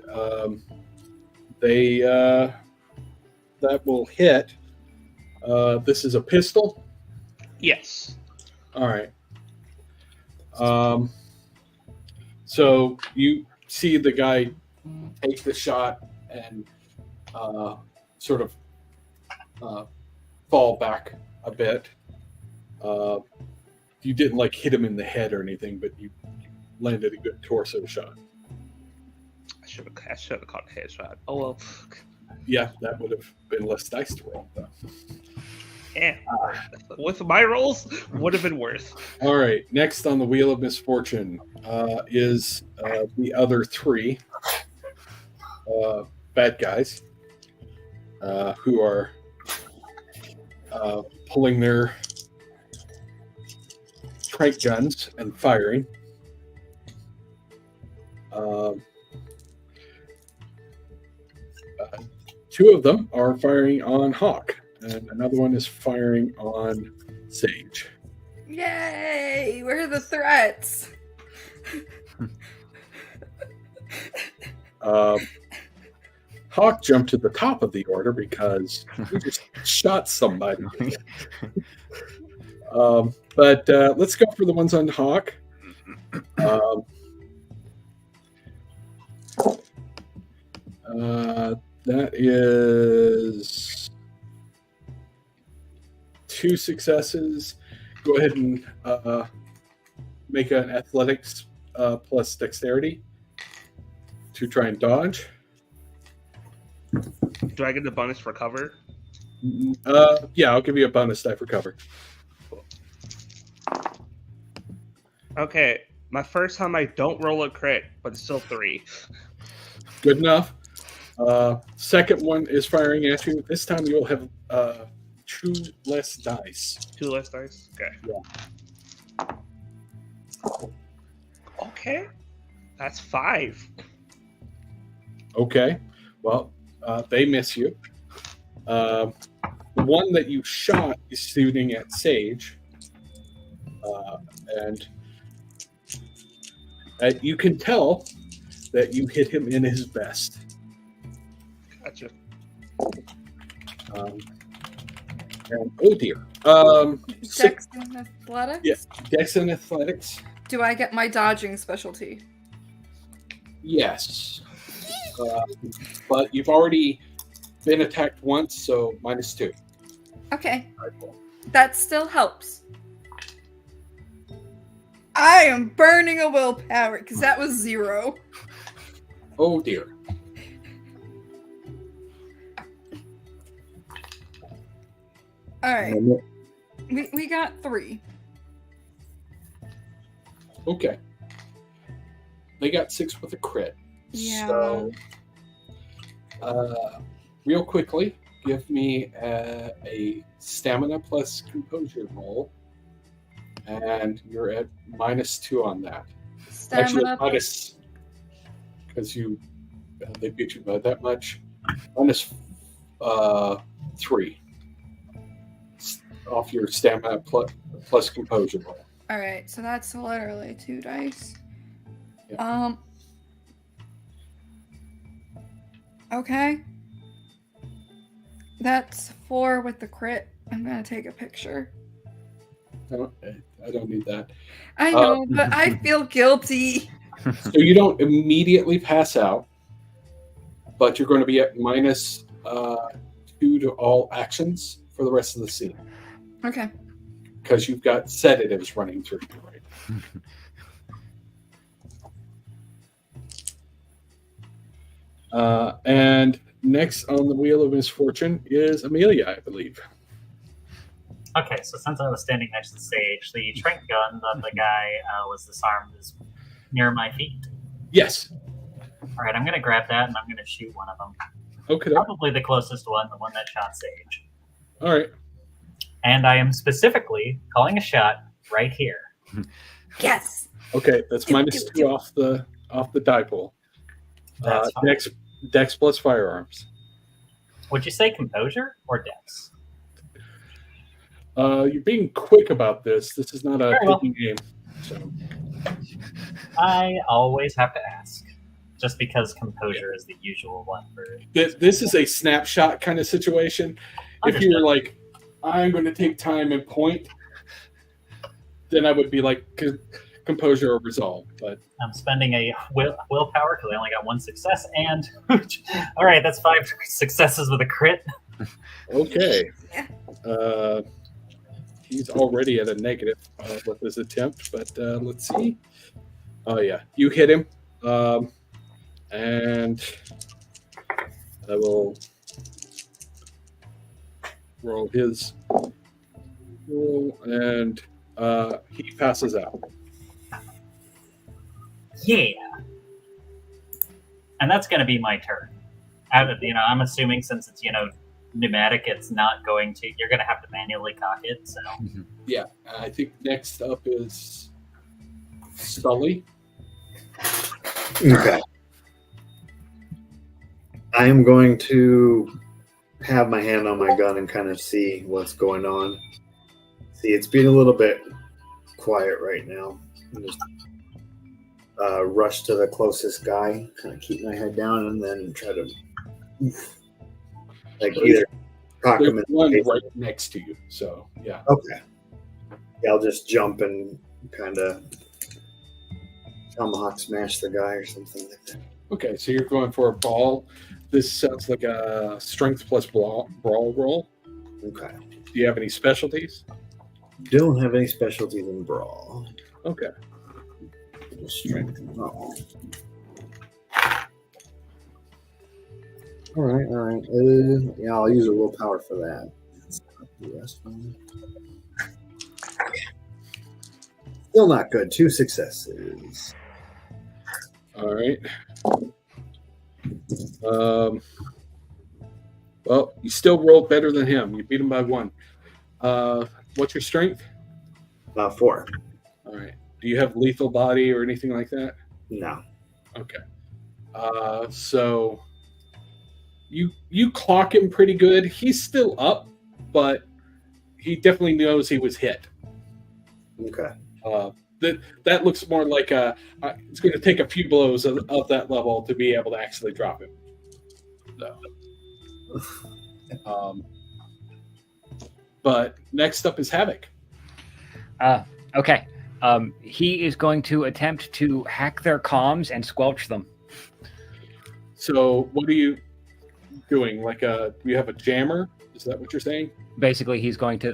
that will hit. This is a pistol. Yes. All right. So you see the guy take the shot and sort of fall back a bit. You didn't hit him in the head or anything, but you landed a good torso shot. I should have caught a headshot. Oh well. Yeah, that would have been less dice to roll, though. Yeah. With my rolls, would have been worse. All right. Next on the Wheel of Misfortune is the other 3 bad guys who are pulling their trank guns and firing. 2 of them are firing on Hawk, and another one is firing on Sage. Yay! Where are the threats? Hawk jumped to the top of the order because we just shot somebody. But let's go for the ones on Hawk. That is 2 successes. Go ahead and make an athletics plus dexterity to try and dodge. Do I get the bonus for cover? Yeah, I'll give you a bonus die for cover. Okay, my first time I don't roll a crit, but it's still 3. Good enough. Second one is firing at you. This time you'll have 2 less dice. 2 less dice? Okay. Yeah. Okay. That's 5. Okay. Well, they miss you. The one that you shot is shooting at Sage. And you can tell that you hit him in his vest. Gotcha. And oh dear. Dex and athletics? Yeah, Dex and athletics. Do I get my dodging specialty? Yes. But you've already been attacked once, so -2. Okay. That still helps. I am burning a willpower because that was 0. Oh dear. All right. We got 3. Okay. They got 6 with a crit. Yeah. So, real quickly, give me a stamina plus composure roll. And you're at -2 on that. Actually, Stamina. minus, because they beat you by that much. -3 off your stamina plus composure roll. All right, so that's literally 2 dice. Yeah. Okay. That's 4 with the crit. I'm gonna take a picture. I don't need that. I know, but I feel guilty. So you don't immediately pass out, but you're going to be at -2 to all actions for the rest of the scene Okay. because you've got sedatives running through you, right? And next on the Wheel of Misfortune is Amelia, I believe. Okay, so since I was standing next to Sage, the trank gun that the guy was disarmed is near my feet. Yes. All right, I'm going to grab that and I'm going to shoot one of them. Okay. Probably the closest one, the one that shot Sage. All right. And I am specifically calling a shot right here. Yes. Okay, that's -2 off the die pool. That's fine. Dex plus firearms. Would you say composure or dex? You're being quick about this. This is not a Very well. thinking game. So. I always have to ask, just because composure is the usual one for. This is a snapshot kind of situation. If you were like, I'm going to take time and point, then I would be like composure or resolve. But I'm spending a willpower because I only got 1 success, and all right, that's 5 successes with a crit. okay. He's already at a negative with his attempt, but let's see. Oh yeah, you hit him, and I will roll his roll, and he passes out. Yeah, and that's going to be my turn. I'm assuming since it's pneumatic, it's not going to. You're going to have to manually cock it. So Yeah, I think next up is Sully. Okay. I am going to have my hand on my gun and kind of see what's going on. See, it's being a little bit quiet right now. rush to the closest guy, kind of keep my head down, and then try to either cock him There's in one the face. right next to you. So yeah. Okay. Yeah, I'll just jump and kind of tomahawk smash the guy or something like that. Okay, so you're going for a ball. This sounds like a strength plus brawl roll. Okay. Do you have any specialties? Don't have any specialties in brawl. Okay. Strength and brawl. All right. Yeah, I'll use a willpower for that. That's not the rest one. Still not good. 2 successes. All right. Well, you still rolled better than him. You beat him by 1. What's your strength? 4. All right. Do you have lethal body or anything like that? No. Okay. So you clock him pretty good. He's still up, but he definitely knows he was hit. Okay. That looks more like it's going to take a few blows of that level to be able to actually drop him. So, but next up is Havok. Okay. He is going to attempt to hack their comms and squelch them. So what are you doing? Like you have a jammer? Is that what you're saying? Basically, he's going to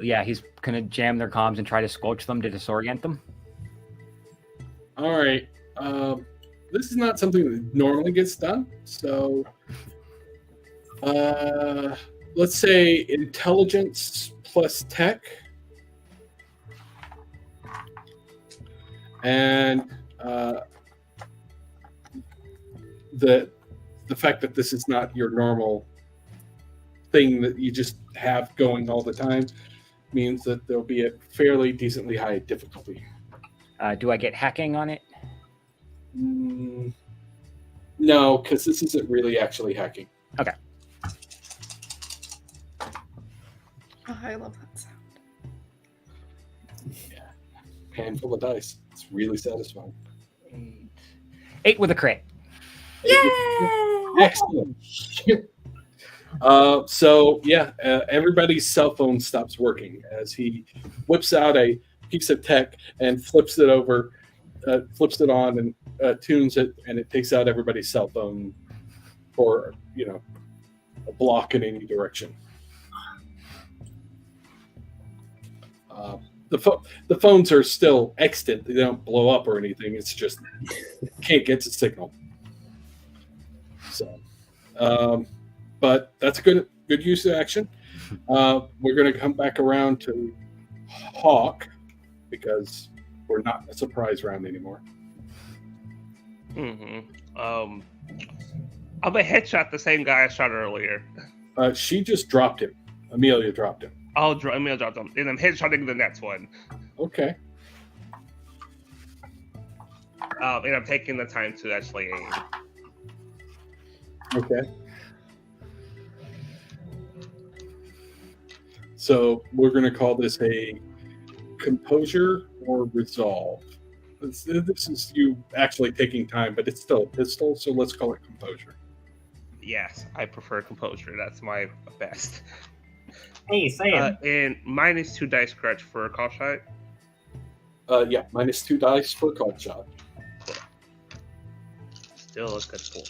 jam their comms and try to squelch them to disorient them. All right. This is not something that normally gets done. So let's say intelligence plus tech. And the fact that this is not your normal thing that you just have going all the time means that there'll be a fairly decently high difficulty. Do I get hacking on it? No, because this isn't really actually hacking. Okay. Oh, I love that sound. Yeah. Handful of dice. It's really satisfying. 8 with a crit. Yay! Excellent. Everybody's cell phone stops working as he whips out a piece of tech and flips it on and tunes it, and it takes out everybody's cell phone for a block in any direction. The phones are still extant; they don't blow up or anything. It's just can't get the signal. So, but that's a good use of action. We're going to come back around to Hawk because we're not in a surprise round anymore. I'm a headshot the same guy I shot earlier. She just dropped him. Amelia dropped him. Amelia dropped him, and I'm headshotting the next one. Okay. And I'm taking the time to actually aim. Okay. So we're going to call this a composure or resolve. This is you actually taking time, but it's still a pistol, so let's call it composure. Yes, I prefer composure. That's my best. Hey, Sam. And -2 dice scratch for a call shot. Yeah, -2 dice for a call shot. Still a good pull.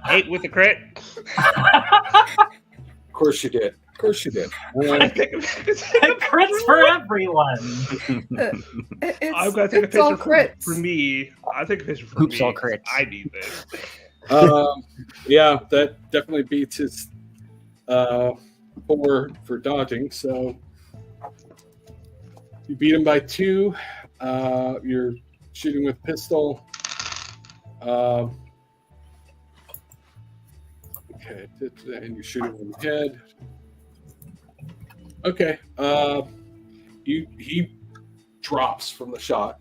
8 with a crit. Of course you did. Of course you did. Crits for everyone. I'm gonna take a it's all picture crits. for me. I'll take a picture for Oops, me. all crits. I need this. Yeah, that definitely beats his 4 for dodging. So you beat him by 2. You're shooting with pistol. Okay, and you're shooting in the head. Okay, he drops from the shot.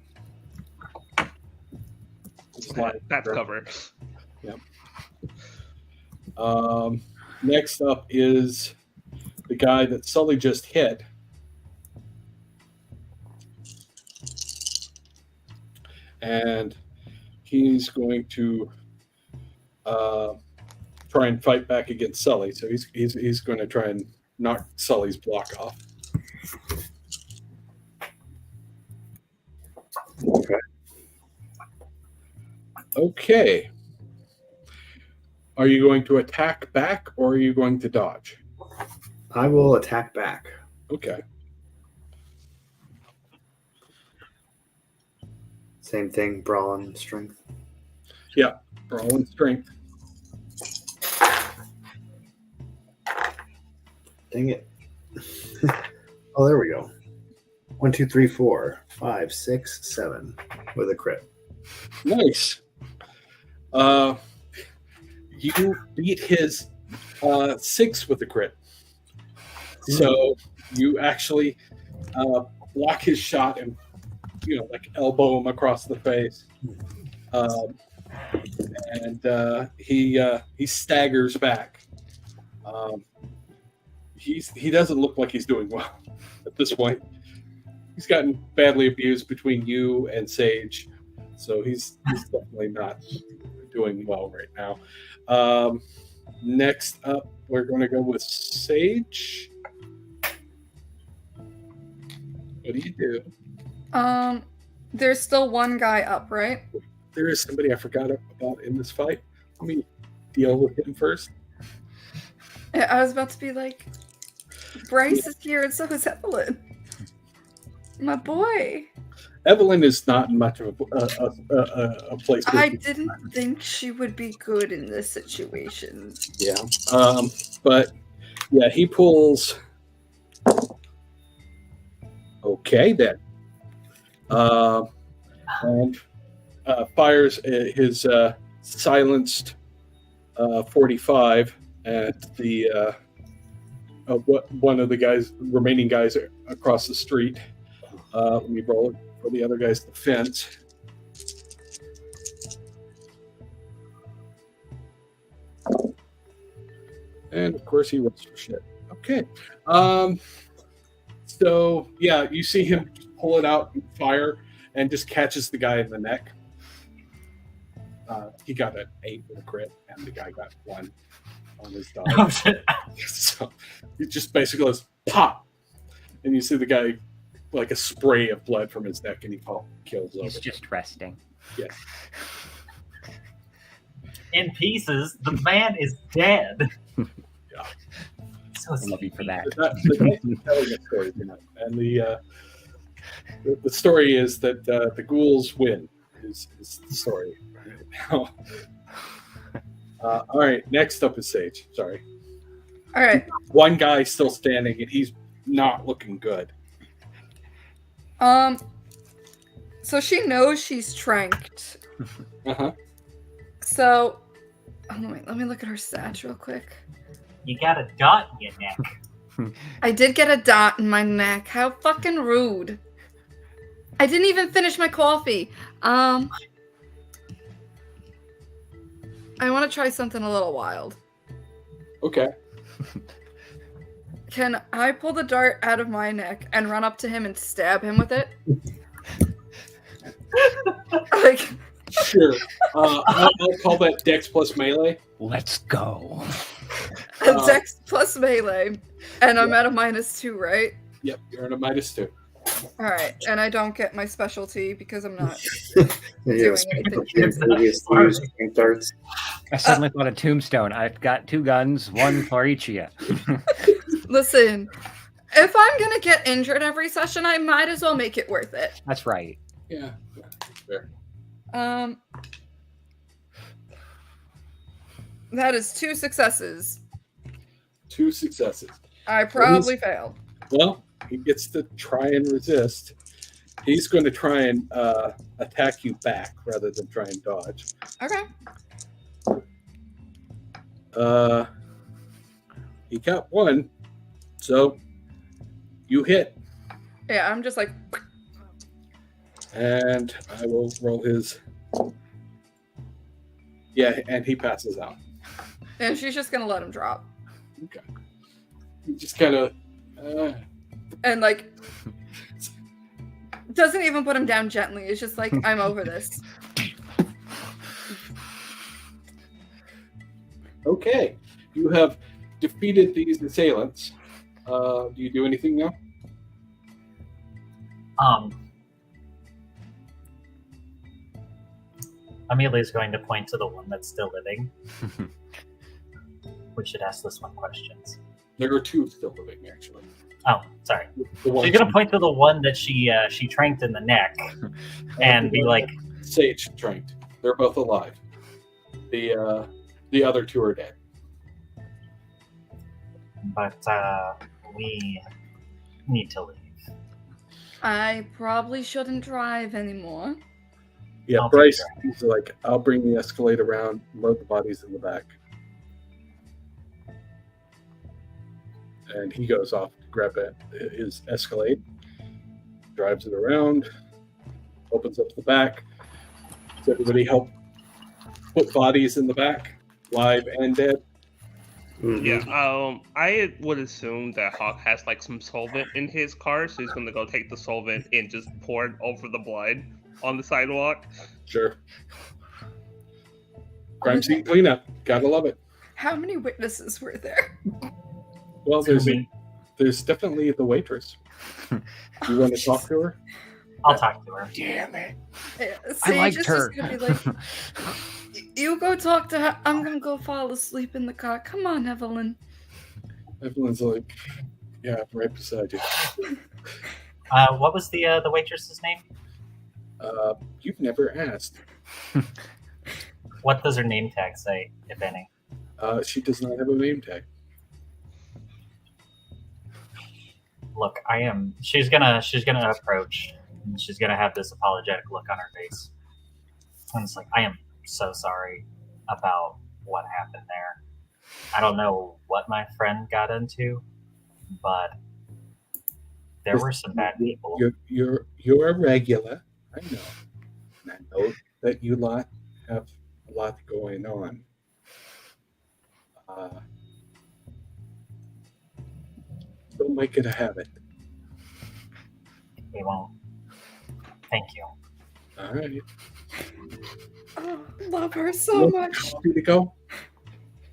That's cover. Yep. Next up is the guy that Sully just hit. and he's going to try and fight back against Sully. So he's going to try and knock Sully's block off. Okay. Are you going to attack back or are you going to dodge? I will attack back. Okay. Same thing, brawl and strength. Yeah, brawl and strength. Dang it. Oh, there we go. 1, 2, 3, 4, 5, 6, 7 with a crit. Nice. You beat his 6 with a crit. So you actually block his shot and like elbow him across the face. And he staggers back. He doesn't look like he's doing well at this point. He's gotten badly abused between you and Sage, so he's definitely not doing well right now. Next up, we're going to go with Sage. What do you do? There's still one guy up, right? There is somebody I forgot about in this fight. Let me deal with him first. Yeah, I was about to be like, Bryce is here and so is Evelyn. My boy. Evelyn is not much of a place. I didn't think she would be good in this situation. Yeah. But yeah, he pulls. Okay, then. And fires his silenced 45 at the one of the remaining guys across the street. Let me roll it for the other guy's defense. And of course he rolls for shit. Okay. So yeah, you see him pull it out and fire and just catches the guy in the neck. He got an 8 with a crit, and the guy got 1 on his dodge. Oh, shit. So it just basically goes pop, and you see the guy like a spray of blood from his neck, and he kills over. He's just resting. Yes. In pieces, the man is dead. Yeah. So I love you for that. The guy's telling a story tonight, and the story is that the ghouls win. Is the story right now? All right. Next up is Sage. Sorry. All right. One guy still standing, and he's not looking good. So she knows she's tranked. Uh-huh. So, let me look at her stats real quick. You got a dot in your neck. I did get a dot in my neck. How fucking rude. I didn't even finish my coffee. I want to try something a little wild. Okay. Can I pull the dart out of my neck and run up to him and stab him with it? Like, Sure. I'll call that Dex plus melee. Let's go. Dex plus melee. And I'm at a -2, right? Yep, you're at a -2. Alright, and I don't get my specialty because I'm not Yeah, doing anything. previous used strength darts. I suddenly thought a tombstone. I've got 2 guns, 1 for each of you. Listen, if I'm gonna get injured every session, I might as well make it worth it. That's right. Yeah, fair. That is 2 successes. 2 successes. I probably failed. Well, he gets to try and resist. He's going to try and attack you back rather than try and dodge. Okay. He got 1, so you hit. Yeah, I'm just like, And I will roll his. Yeah, and he passes out. and she's just gonna let him drop. Okay. He just kind of. And like, Doesn't even put him down gently. It's just like, I'm over this. Okay, you have defeated these assailants. Do you do anything now? Amelia's going to point to the one that's still living. We should ask this one questions. There are two still living, actually. Oh, sorry. The one She's gonna point to the one that she tranked in the neck, and be like, Sage trained. They're both alive. The other two are dead. but we need to leave. I probably shouldn't drive anymore. Yeah, I'll Bryce be is like, I'll bring the Escalade around, load the bodies in the back. And he goes off to grab his Escalade, drives it around, opens up the back. Does everybody help put bodies in the back, live and dead? Mhm. Yeah, I would assume that Hawk has like some solvent in his car, so he's gonna go take the solvent and just pour it over the blood on the sidewalk. Sure. Crime scene cleanup. Gotta love it. How many witnesses were there? Well, there's definitely the waitress. You want to talk to her? I'll talk to her. Damn it. Yeah, I liked is her. just gonna be like, you go talk to her. I'm gonna go fall asleep in the car. Come on, Evelyn. Everyone's like, yeah, right beside you. What was the waitress's name? You've never asked. What does her name tag say, if any? She does not have a name tag. Look, she's gonna approach, and she's gonna have this apologetic look on her face. And it's like, I am so sorry about what happened there. I don't know what my friend got into, but there were some bad people. You're a regular. I know. And I know that you have a lot going on. Don't make it a habit. We won't. Thank you. All right. Oh, love her so much. Coffee to go?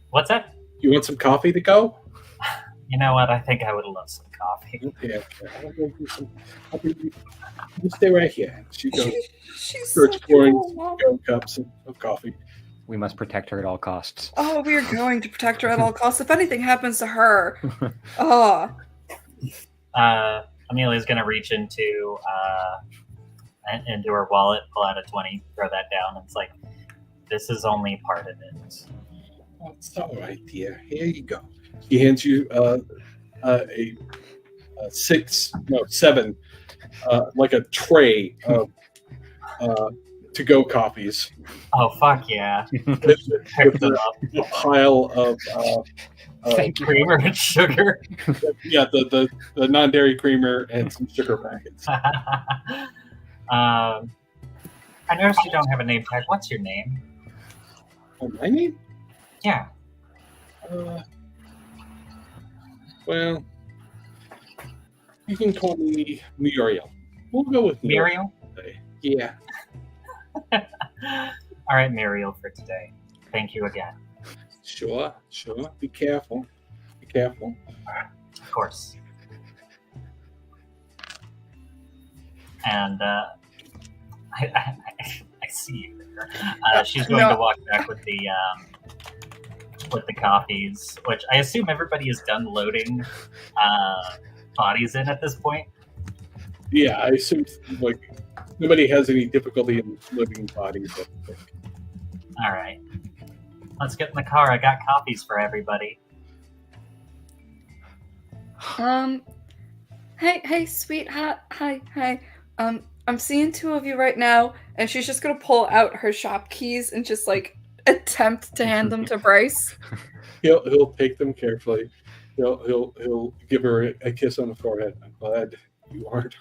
What's that? You want some coffee to go? You know what? I think I would love some coffee. Okay. I'll go get some. You stay right here. She goes. She's Starts so pouring cool, Mom. cups of coffee. We must protect her at all costs. Oh, we are going to protect her at all costs. If anything happens to her, oh, Amelia's gonna reach into her wallet, pull out a 20, throw that down, and it's like, this is only part of it. Oh, it's all right, dear. Here you go. He hands you a 7, like a tray of to-go coffees. Oh fuck yeah! with Picked it up. a pile of Thank you. Creamer and sugar. yeah, the non-dairy creamer and some sugar packets. I noticed you don't have a name tag. What's your name? Oh, my name? Yeah. Well, you can call me Muriel. We'll go with Muriel? today. Yeah. All right, Muriel, for today. Thank you again. Sure. Be careful. Of course. And I see you there. She's going to walk back with the coffees, which I assume everybody is done loading bodies in at this point. Yeah, I assume like nobody has any difficulty in living bodies. All right. Let's get in the car. I got coffees for everybody. Hey, sweetheart. Hi. I'm seeing 2 of you right now, and she's just gonna pull out her shop keys and just like attempt to hand them to Bryce. He'll take them carefully. He'll give her a kiss on the forehead. I'm glad you aren't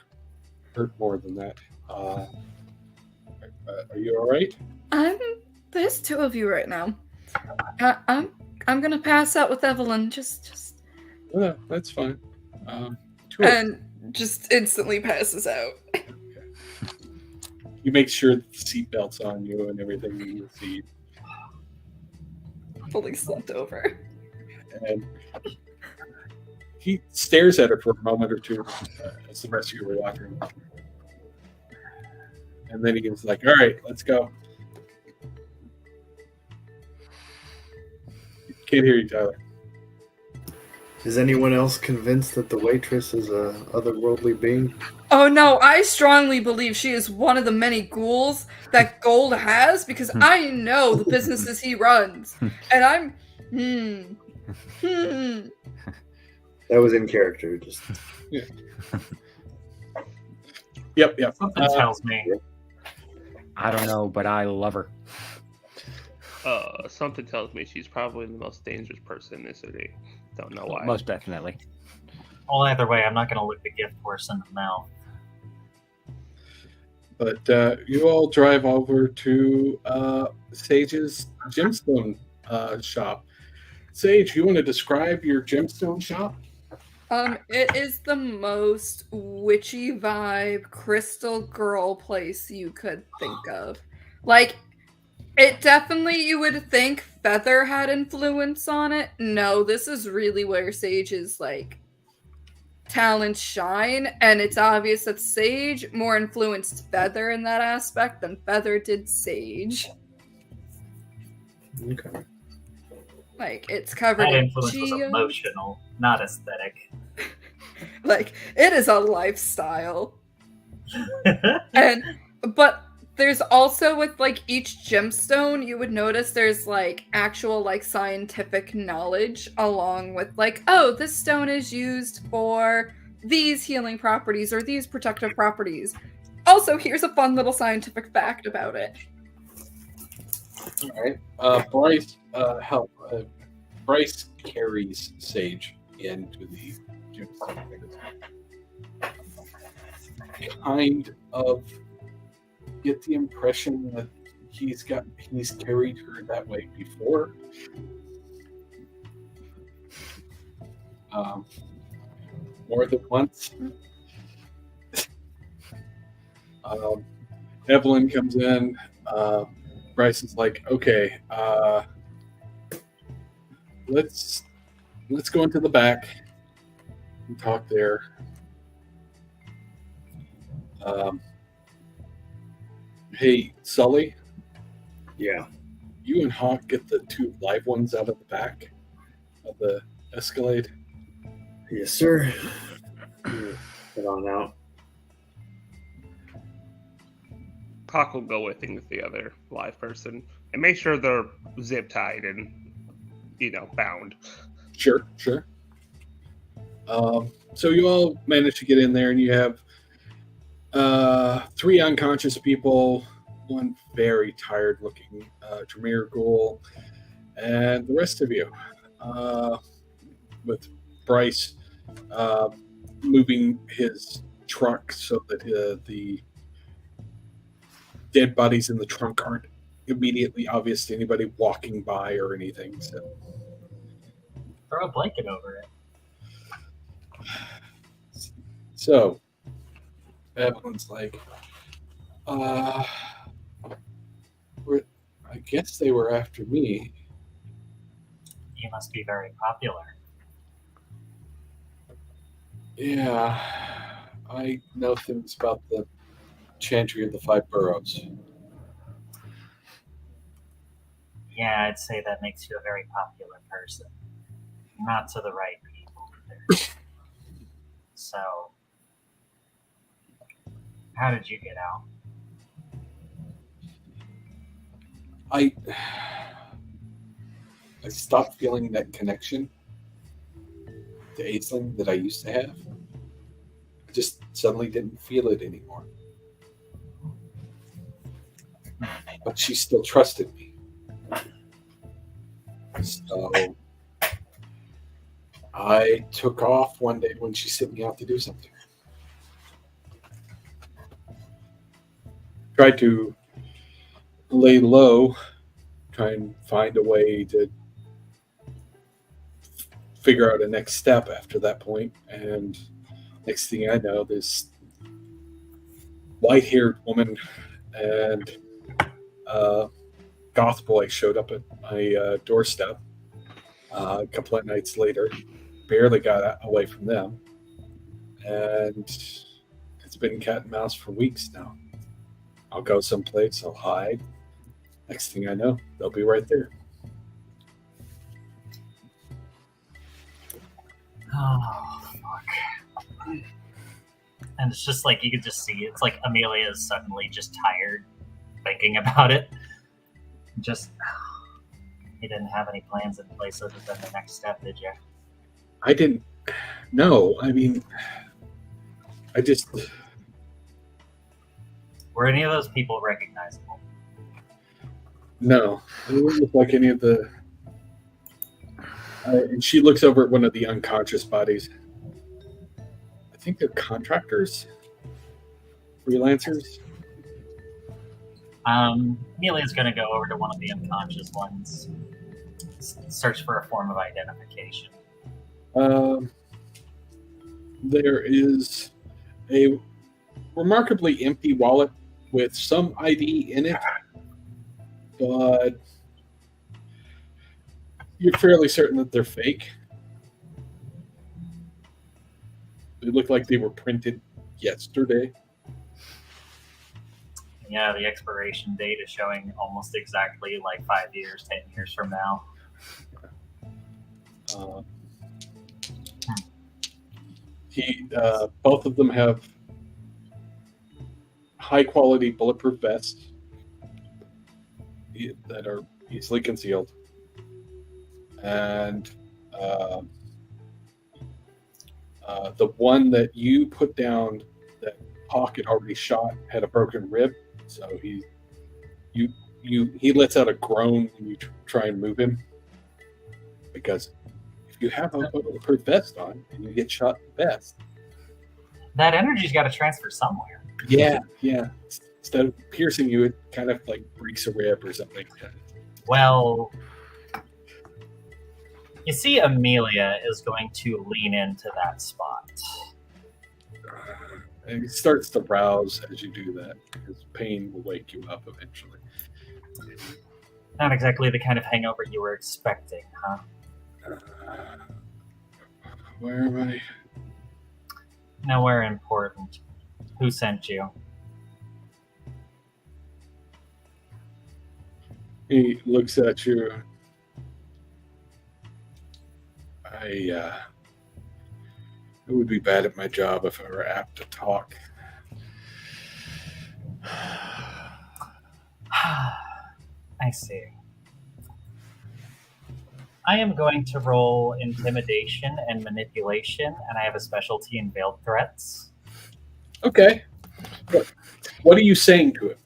hurt more than that. Are you all right? There's 2 of you right now. I'm gonna pass out with Evelyn. Just Yeah, that's fine. 2 of and just instantly passes out. He makes sure the seatbelt's on you and everything in the seat. Fully slumped over. And he stares at her for a moment or two as the rest of you were watching. And then he was like, all right, let's go. Can't hear you, Tyler. Is anyone else convinced that the waitress is a otherworldly being? Oh no, I strongly believe she is one of the many ghouls that Gold has because I know the businesses he runs. And I'm That was in character. Just Yep. Something tells me. I don't know, but I love her. Something tells me she's probably the most dangerous person in this city. Don't know why. Most definitely. Well, either way, I'm not going to look the gift horse in the mouth. But you all drive over to Sage's gemstone shop. Sage, you want to describe your gemstone shop? It is the most witchy vibe crystal girl place you could think of. Like, it definitely, you would think Feather had influence on it. No, this is really where Sage's, like, talents shine, and it's obvious that Sage more influenced Feather in that aspect than Feather did Sage. okay. Like, it's covered That in influence was Chia. emotional, not aesthetic. Like, it is a lifestyle. But there's also, with like each gemstone, you would notice there's like actual like scientific knowledge along with like, oh, this stone is used for these healing properties or these protective properties. Also, here's a fun little scientific fact about it. All right. Bryce carries Sage into the gemstone. Kind of get the impression that he's carried her that way before. More than once. Evelyn comes in. Bryce is like, okay, let's go into the back and talk there. Hey, Sully, Yeah. you and Hawk get the two live ones out of the back of the Escalade. Yes, sir. Get on out. Hawk will go with the other live person and make sure they're zip tied and, bound. Sure. So you all manage to get in there, and you have three unconscious people, one very tired-looking Tremere ghoul, and the rest of you, with Bryce moving his truck so that the dead bodies in the trunk aren't immediately obvious to anybody walking by or anything. Throw a blanket over it. So Evelyn's like, I guess they were after me. You must be very popular. Yeah, I know things about the Chantry of the Five Boroughs. Yeah, I'd say that makes you a very popular person. Not to the right people either. So, how did you get out? I stopped feeling that connection to Aisling that I used to have. I just suddenly didn't feel it anymore. But she still trusted me. So I took off one day when she sent me out to do something. Tried to lay low, try and find a way to figure out a next step after that point. And next thing I know, this white-haired woman and Goth Boy showed up at my doorstep a couple of nights later. Barely got away from them, and it's been cat and mouse for weeks now. I'll go someplace, I'll hide. Next thing I know, they'll be right there. Oh, fuck. And it's just like, you could just see, it's like Amelia is suddenly just tired thinking about it. Just, you didn't have any plans in place other than the next step, did you? I didn't know. I mean, I just... Were any of those people recognizable? No. They didn't look like any of the... and she looks over at one of the unconscious bodies. I think they're contractors? Freelancers? Amelia's going to go over to one of the unconscious ones. Search for a form of identification. There is a remarkably empty wallet with some ID in it, but you're fairly certain that they're fake. They look like they were printed yesterday. Yeah, the expiration date is showing almost exactly like 5 years, 10 years from now. Both of them have high quality bulletproof vests that are easily concealed, and the one that you put down that Hawk had already shot had a broken rib, so he lets out a groan when you try and move him, because if you have a bulletproof vest on and you get shot in the vest, that energy's got to transfer somewhere. Yeah. Instead of piercing you, it kind of like breaks a rib or something. Well, you see, Amelia is going to lean into that spot. And it starts to rouse as you do that, because pain will wake you up eventually. Not exactly the kind of hangover you were expecting, huh? Where am I? Nowhere important. Who sent you? He looks at you. I would be bad at my job if I were apt to talk. I see. I am going to roll intimidation and manipulation, and I have a specialty in veiled threats. Okay. What are you saying to him?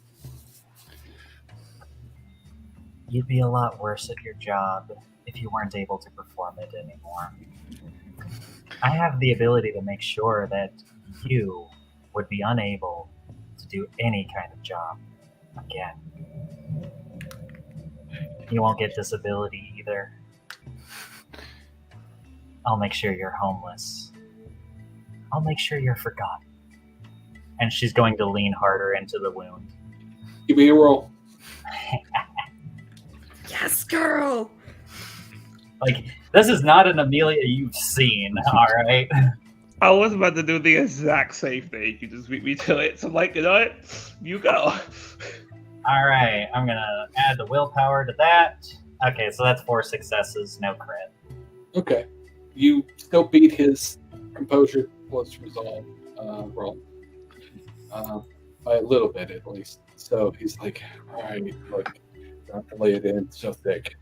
You'd be a lot worse at your job if you weren't able to perform it anymore. I have the ability to make sure that you would be unable to do any kind of job again. You won't get disability either. I'll make sure you're homeless. I'll make sure you're forgotten. And she's going to lean harder into the wound. Give me a roll. Yes, girl. Like, this is not an Amelia you've seen, all right? I was about to do the exact same thing. You just beat me to it. So, like, you know what? You go. All right, I'm going to add the willpower to that. Okay, so that's 4 successes, no crit. Okay. You still beat his composure plus resolve roll. By a little bit, at least. So he's like, all right, look, not to lay it in so thick.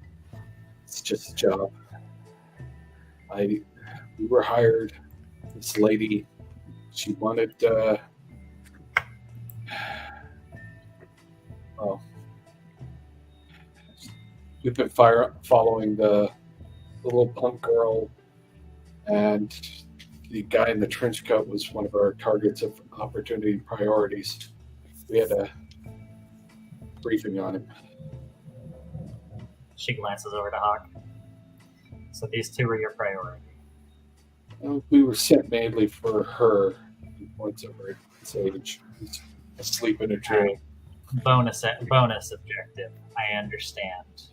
It's just a job. We were hired. This lady, she wanted, well, we've been following the little punk girl, and the guy in the trench coat was one of our targets of opportunity priorities. We had a briefing on him. She glances over to Hawk. So these two were your priority. We were sent mainly for her. He points over at Sage. He's asleep in a dream. bonus objective. I understand.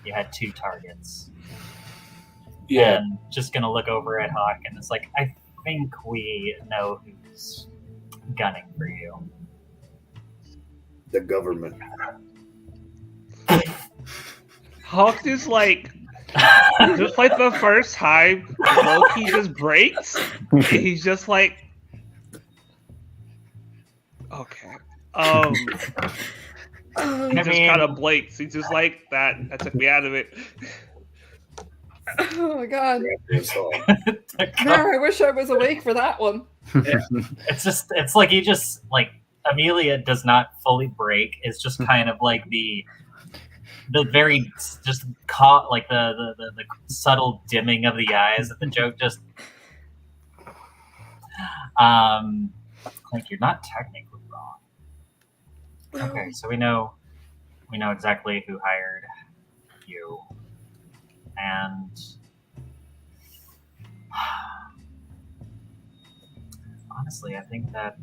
You had 2 targets. Yeah, And just gonna look over at Hawk, and it's like, I think we know who's gunning for you. The government. Hawk is like, just like the first time Loki just breaks, he's just like, okay. He just kind of blinks. He's just like, that took me out of it. Oh my god. So, Now I wish I was awake for that one. It's like you just like Amelia does not fully break. It's just kind of like the very just caught like the subtle dimming of the eyes that the joke just like you're not technically wrong. Okay, so we know exactly who hired you. And honestly, I think that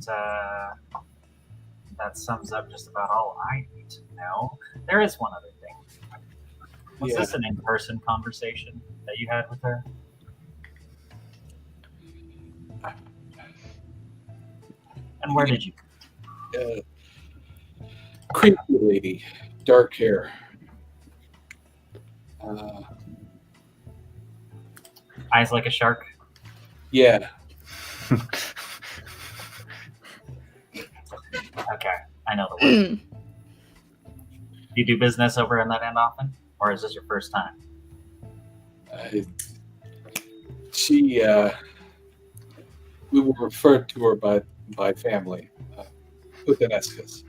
sums up just about all I need to know. There is one other thing. Was this an in-person conversation that you had with her? And where did you? Creepy lady, dark hair. Eyes like a shark. Yeah. Okay, I know the word. You do business over in that end often, or is this your first time? We were referred to her by family, Puttanescus.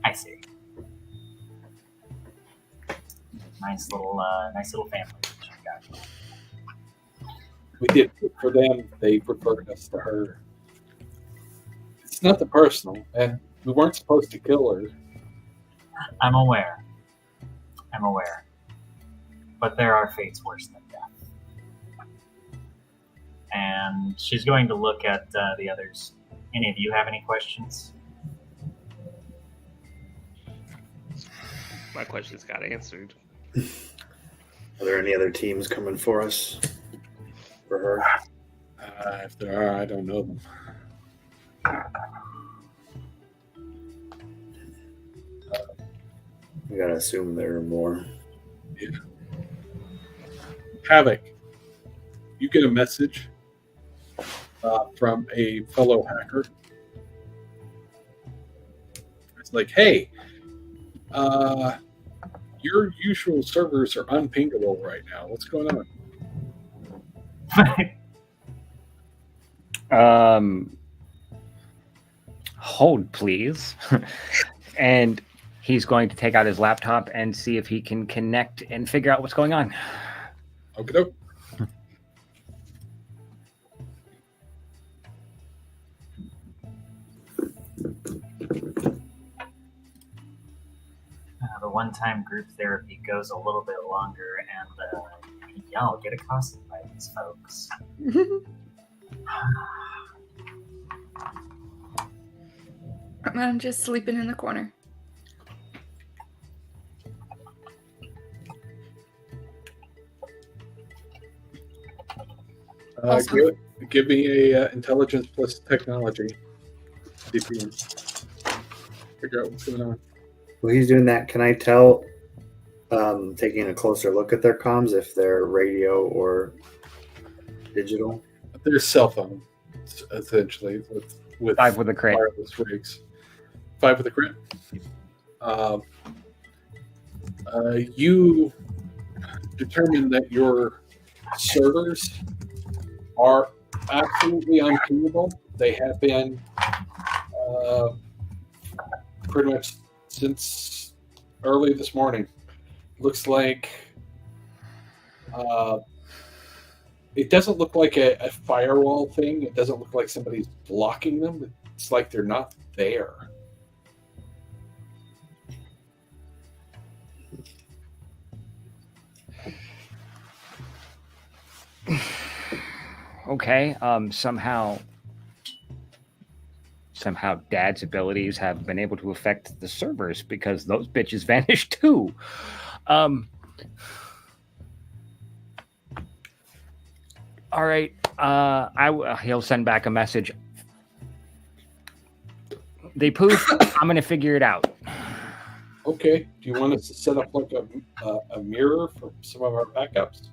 I see. Nice little family that you got. We did it for them. They referred us to her. It's nothing personal, and we weren't supposed to kill her. I'm aware. But there are fates worse than death. And she's going to look at the others. Any of you have any questions? My questions got answered. are there any other teams coming for us? For her? If there are, I don't know them. We gotta assume there are more. Yeah. Havok, you get a message from a fellow hacker. It's like, hey, your usual servers are unpingable right now. What's going on? Hold, please. And he's going to take out his laptop and see if he can connect and figure out what's going on. Okay. The one-time group therapy goes a little bit longer, and y'all get accosted by these folks. I'm just sleeping in the corner. Awesome. Give me a intelligence plus technology. See if you can figure out what's going on. Well, he's doing that. Can I tell, taking a closer look at their comms, if they're radio or digital? Their cell phone, essentially, with 5 with a crit. wireless rigs. 5 with a crit. You determine that your servers are absolutely unpingable. They have been pretty much since early this morning. Looks like it doesn't look like a firewall thing. It doesn't look like somebody's blocking them. It's like they're not there. Okay. Somehow somehow Dad's abilities have been able to affect the servers because those bitches vanished too. All right. He'll send back a message. They poof. I'm gonna figure it out. Okay. Do you want us to set up like a mirror for some of our backups?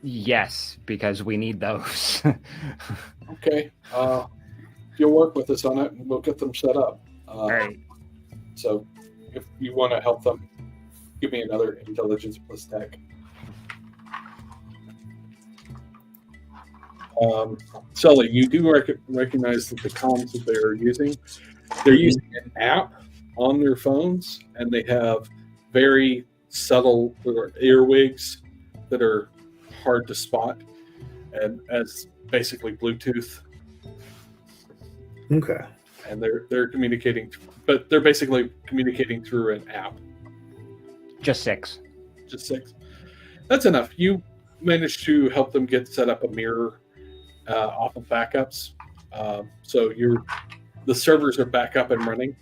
Yes, because we need those. Okay. You'll work with us on it, and we'll get them set up. All right. So, if you want to help them, give me another intelligence plus tech. Sully, you do recognize that the comms that they're using an app on their phones, and they have very subtle earwigs that are hard to spot, and as basically Bluetooth. Okay. And they're communicating, but they're basically communicating through an app. Just 6. Just 6. That's enough. You managed to help them get set up a mirror off of backups. So the servers are back up and running.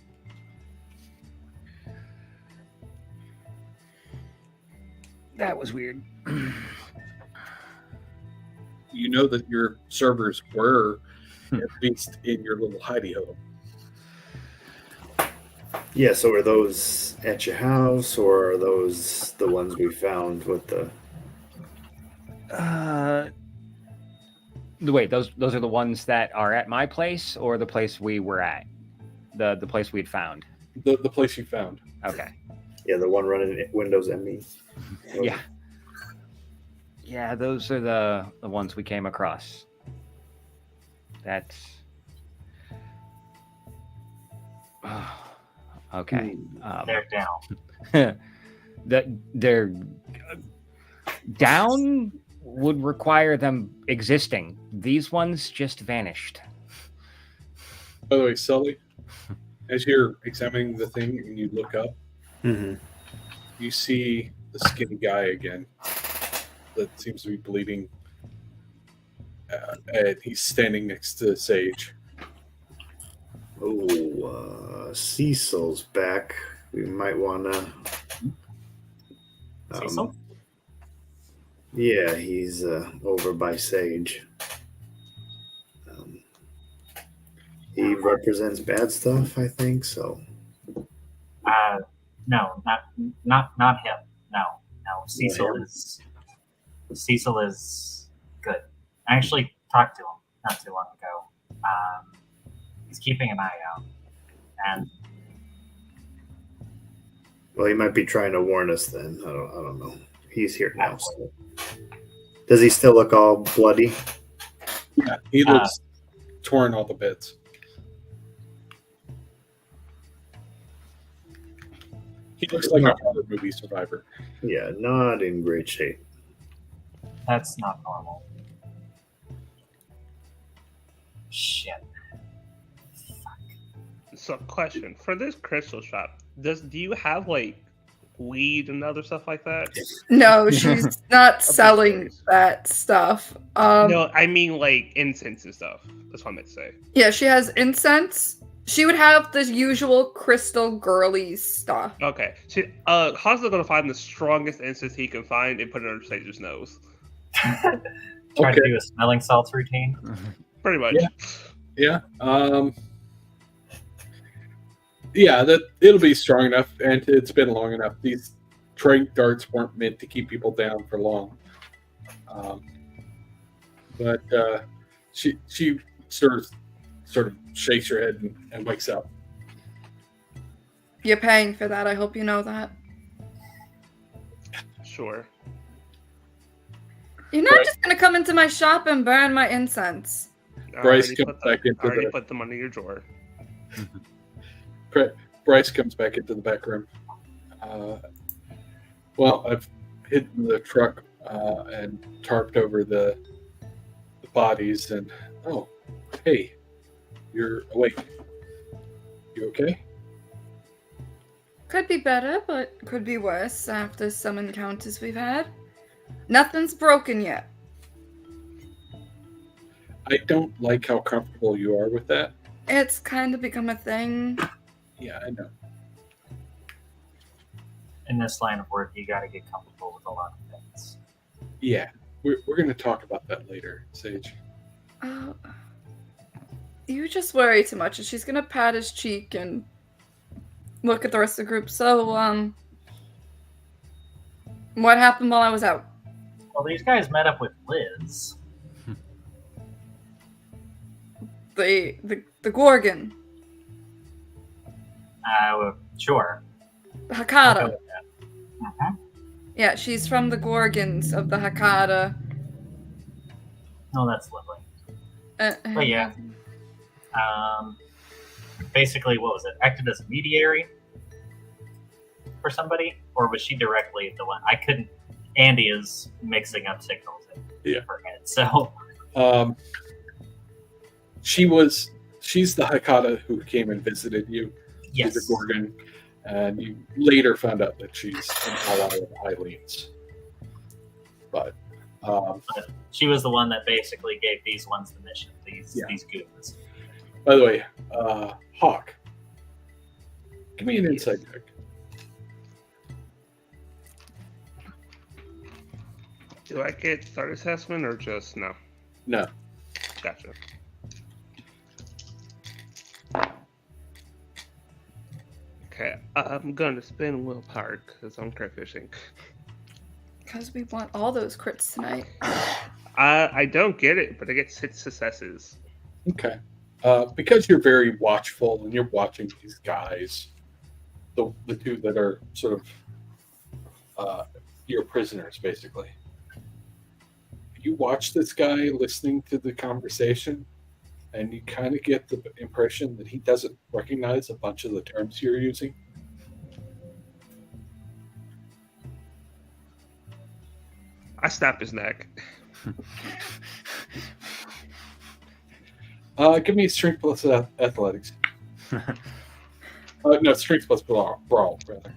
That was weird. You know that your servers were at least in your little hidey hole. Yeah, so are those at your house, or are those the ones we found with the... Wait, those are the ones that are at my place, or the place we were at? The place we'd found? The place you found. Okay. Yeah, the one running Windows ME. Yeah. Yeah, those are the ones we came across. That's... okay. They're down. They're down would require them existing. These ones just vanished. By the way, Sully, as you're examining the thing and you look up, you see the skinny guy again that seems to be bleeding. And he's standing next to Sage. Oh, Cecil's back. We might want to... Cecil? Yeah, he's over by Sage. He represents bad stuff, I think, so... No, not him. No. Cecil is good. I actually talked to him not too long ago. He's keeping an eye out, and Well, he might be trying to warn us then. I don't know. He's here now. So. Does he still look all bloody? Yeah, he looks torn all the bits. He looks like a horror movie survivor. Yeah, not in great shape. that's not normal. Shit. So, question for this crystal shop: do you have like weed and other stuff like that? No, she's not selling that stuff. No, I mean like incense and stuff. That's what I meant to say. Yeah, she has incense. She would have the usual crystal girly stuff. Okay. Hansel gonna find the strongest incense he can find and put it under Sage's nose. Try to do a smelling salts routine. Pretty much. Yeah. Yeah, that it'll be strong enough, and it's been long enough. These trank darts weren't meant to keep people down for long. But she sort of shakes her head and wakes up. You're paying for that. I hope you know that. Sure. You're not just gonna come into my shop and burn my incense. Bryce comes back into already the. put them under your drawer. Bryce comes back into the back room. Well, I've hidden the truck and tarped over the bodies, and hey, you're awake. You okay? Could be better, but could be worse after some encounters we've had. Nothing's broken yet. I don't like how comfortable you are with that. It's kind of become a thing. Yeah, I know. In this line of work, you got to get comfortable with a lot of things. Yeah, we're going to talk about that later, Sage. Oh, you just worry too much. And she's gonna pat his cheek and look at the rest of the group. So, what happened while I was out? Well, these guys met up with Liz. The Gorgon, Sure. I'll go Hakata. with that. Mhm. Yeah, she's from the Gorgons of the Hakata. Oh, that's lovely. Oh yeah. Basically, what was it? Acted as a mediary for somebody, or was she directly the one? I couldn't. Andi is mixing up signals in her head, so she's the Hakata who came and visited you. yes. She's a Gorgon, and you later found out that she's an ally of Eileen's. But She was the one that basically gave these ones the mission. These goons. by the way, Hawk, give me an insight check. Do I get start assessment or just no? No. Gotcha. Okay, I'm gonna spin willpower because I'm crayfishing. Because we want all those crits tonight. I don't get it, but I get 6 successes. Okay. Because you're very watchful and you're watching these guys, the two that are sort of your prisoners, basically. You watch this guy listening to the conversation, and you kind of get the impression that he doesn't recognize a bunch of the terms you're using. I snap his neck. Give me strength plus athletics. No, strength plus brawl, rather.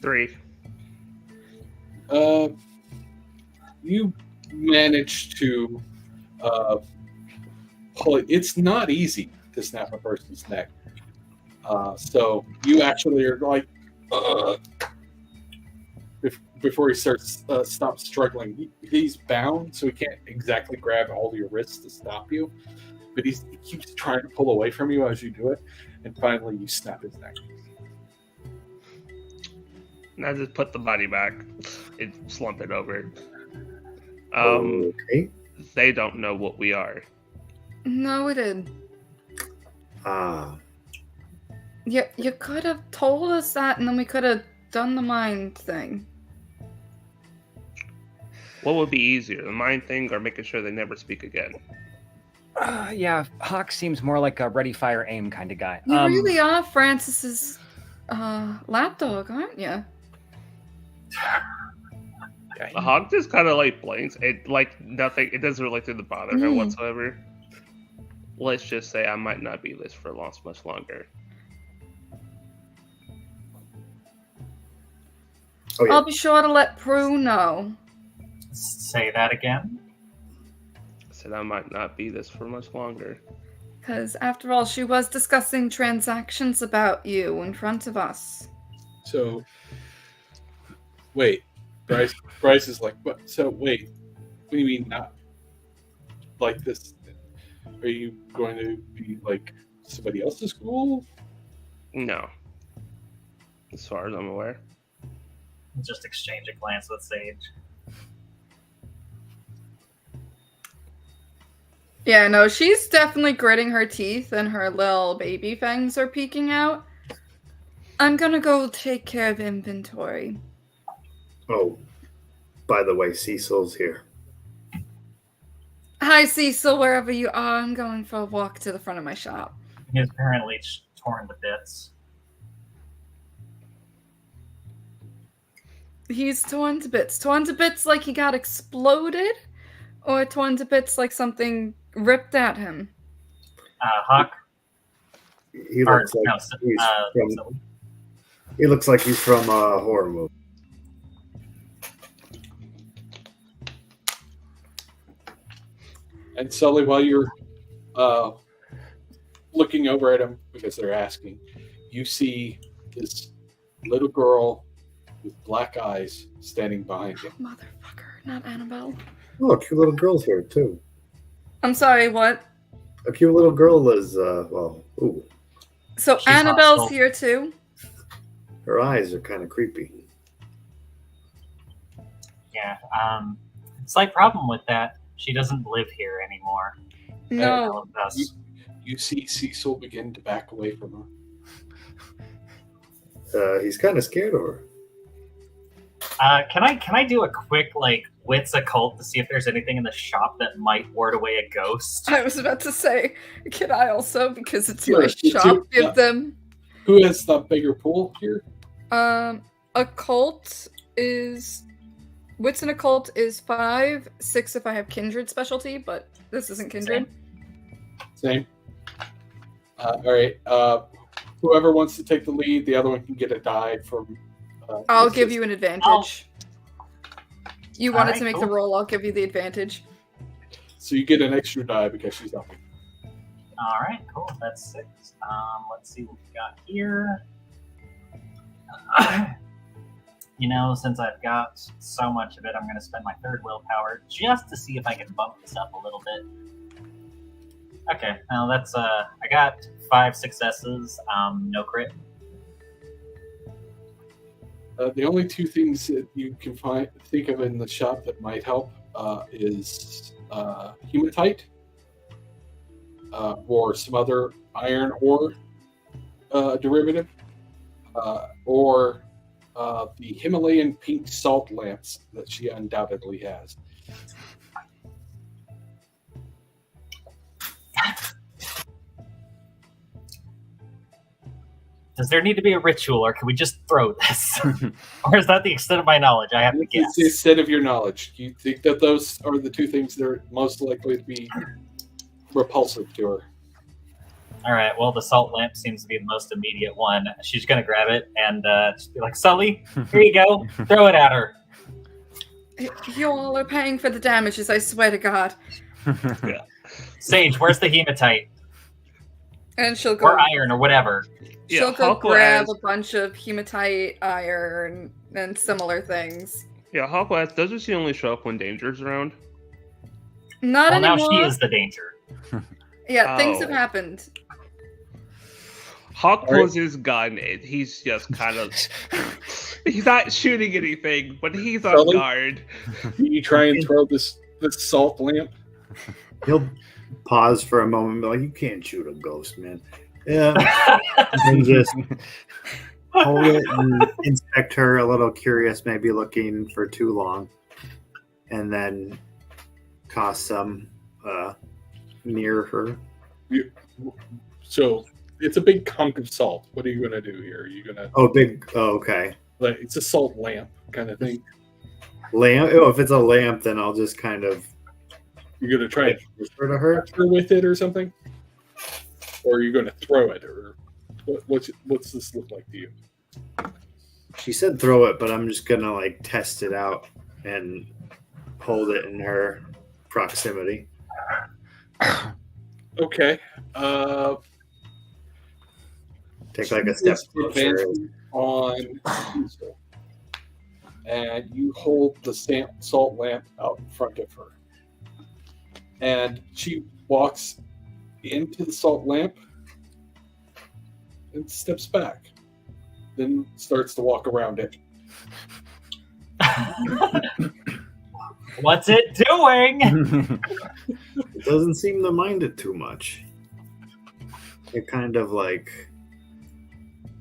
3. You manage to pull it. It's not easy to snap a person's neck. So you actually are like, before he stops struggling. He's bound, so he can't exactly grab all your wrists to stop you. But he keeps trying to pull away from you as you do it, and finally you snap his neck. And I just put the body back and slump it over. Okay. They don't know what we are. No, we did. Ah. You could have told us that, and then we could have done the mind thing. What would be easier, the mind thing or making sure they never speak again? Yeah, Hawk seems more like a ready, fire, aim kind of guy. You really are Francis's lapdog, aren't you? The hawk just kind of like blinks. It like nothing. It doesn't really seem to bother her whatsoever. Let's just say I might not be this for much longer. Oh, yeah. I'll be sure to let Prue know. Say that again. I said I might not be this for much longer. Because after all, she was discussing transactions about you in front of us. So, wait, Bryce is like, what? So wait, what do you mean not like this? Are you going to be like somebody else's school? No, as far as I'm aware. Just exchange a glance with Sage. Yeah, no, she's definitely gritting her teeth and her little baby fangs are peeking out. I'm gonna go take care of inventory. Oh, by the way, Cecil's here. Hi, Cecil, wherever you are. I'm going for a walk to the front of my shop. He's apparently torn to bits. He's torn to bits. Torn to bits like he got exploded, or torn to bits like something ripped at him? Hawk? He looks he looks like he's from a horror movie. And Sully, while you're looking over at him because they're asking, you see this little girl with black eyes standing behind him. Motherfucker, not Annabelle. Oh, a cute little girl's here too. I'm sorry, what? A cute little girl is ooh, So She's Annabelle's hostile. here too? her eyes are kind of creepy. Yeah. Slight problem with that. She doesn't live here anymore. No. All of us. You see Cecil begin to back away from her. He's kind of scared of her. Can I do a quick wits occult to see if there's anything in the shop that might ward away a ghost? I was about to say, can I also, because it's Sure, my you shop, too. give Yeah. them Who has the bigger pool here? occult is wits and occult is 5, 6 if I have kindred specialty, but this isn't kindred. Same. All right. Whoever wants to take the lead, the other one can get a die from. I'll give you an advantage. You wanted Alright, to make cool. the roll, I'll give you the advantage. So you get an extra die because she's up. All right, cool. That's 6. Let's see what we got here. Since I've got so much of it, I'm going to spend my 3rd willpower just to see if I can bump this up a little bit. Okay, now that's I got 5 successes, no crit. The only 2 things that you can think of in the shop that might help is hematite or some other iron ore derivative, or the Himalayan pink salt lamps that she undoubtedly has. Does there need to be a ritual, or can we just throw this? Or is that the extent of my knowledge? I have to guess. It's the extent of your knowledge. You think that those are the 2 things that are most likely to be repulsive to her. All right, well, the salt lamp seems to be the most immediate one. She's going to grab it and just be like, Sully, here you go. Throw it at her. You all are paying for the damages, I swear to God. Sage, where's the hematite? And she'll go Or iron or whatever. she'll go Hawk grab has- a bunch of hematite, iron, and similar things. Yeah, Hawk West doesn't she only show up when danger's around? Not Well, now anymore. she is the danger. Yeah, things have Oh. happened. Hawk All right. pulls his gun and he's just kind of he's not shooting anything, but he's on Sully? guard. You try and throw this salt lamp. He'll pause for a moment and be like, you can't shoot a ghost, man. Yeah. And just hold it and inspect her, a little curious, maybe looking for too long. And then toss some near her. So it's a big hunk of salt. What are you going to do here? Are you going to, Okay. like, it's a salt lamp kind of thing. Lamp. Oh, if it's a lamp, then I'll just kind of You're going to try and whisper to her. touch her with it or something? Or are you going to throw it? Or what's this look like to you? She said throw it, but I'm just gonna test it out and hold it in her proximity. Okay. Take a step It's closer. advancing on Cecil. And you hold the salt lamp out in front of her. And she walks into the salt lamp and steps back. Then starts to walk around it. What's it doing? It doesn't seem to mind it too much. It kind of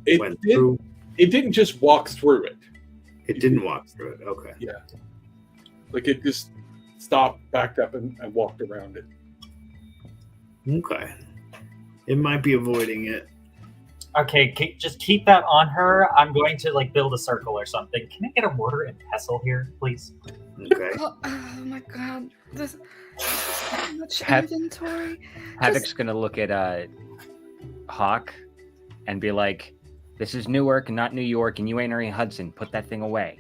It, went did, through. it didn't just walk through it. It didn't walk through it. Okay. Like it just stopped, backed up, and walked around it. Okay. It might be avoiding it. Okay, just keep that on her. I'm going to build a circle or something. Can I get a mortar and pestle here, please? Okay. Oh my God. This so much Have- inventory. Havok's gonna look at Hawk and be like, "This is Newark, not New York, and you ain't Ernie Hudson. Put that thing away."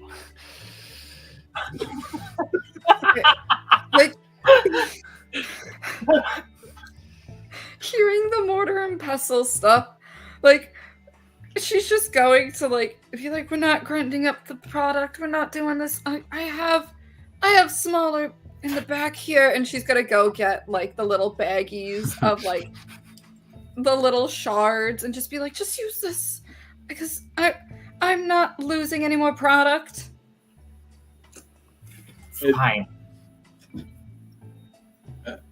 Like, puzzle stuff. Like, she's just going to like be like, we're not grinding up the product. We're not doing this. I have smaller in the back here, and she's gonna go get like the little baggies of like the little shards and just be like, just use this because I'm not losing any more product. Fine.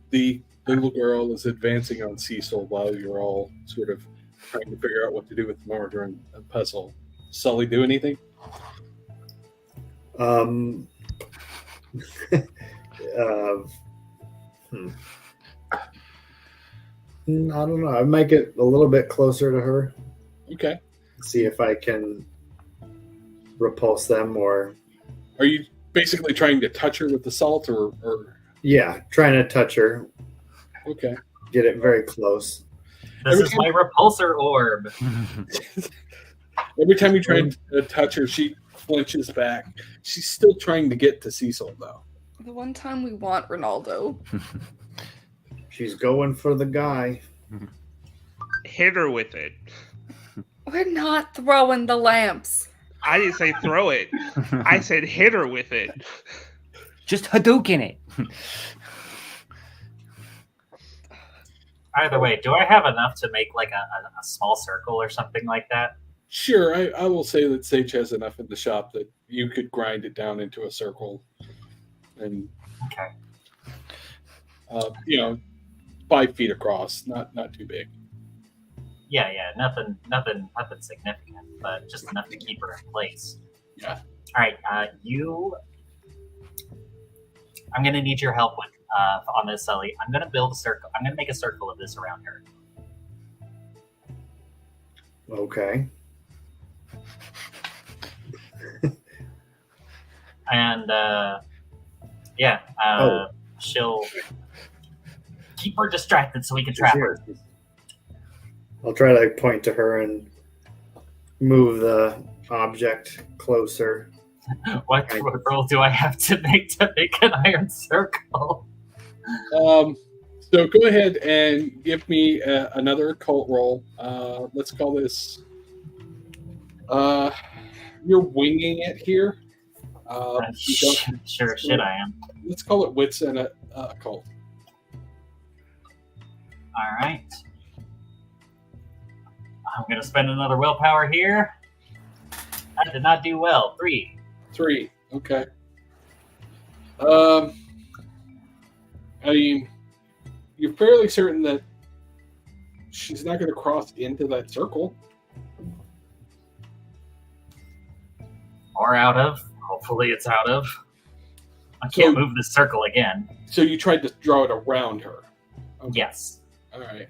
The little girl is advancing on Cecil while you're all sort of trying to figure out what to do with the mortar and puzzle. Sully, do anything? I don't know. I might get a little bit closer to her. Okay. See if I can repulse them, or Are you basically trying to touch her with the salt, or... yeah, trying to touch her, Okay. get it very close. This is my repulsor orb. Every time you try to touch her, she flinches back. She's still trying to get to Cecil, though. The one time we want Ronaldo. She's going for the guy. Hit her with it. We're not throwing the lamps. I didn't say throw it. I said hit her with it. Just Hadouken it. Either way, do I have enough to make like a small circle or something like that? Sure, I will say that Sage has enough in the shop that you could grind it down into a circle. And, Okay. 5 feet across, not too big. Yeah, nothing significant, but just enough to keep her in place. Yeah. All right, I'm gonna need your help with on this, Sully. I'm gonna build a circle. I'm gonna make a circle of this around her. Okay. And she'll keep her distracted so we can trap her. I'll try to point to her and move the object closer. What roll do I have to make an iron circle? So go ahead and give me another occult roll. Let's call this... you're winging it here. Sure, shit, I am. Let's call it wits and occult. All right. I'm gonna spend another willpower here. I did not do well. 3. 3. Okay. I mean, you're fairly certain that she's not going to cross into that circle. Or out of. Hopefully it's out of. I can't move this circle again. So you tried to draw it around her. Okay. Yes. All right.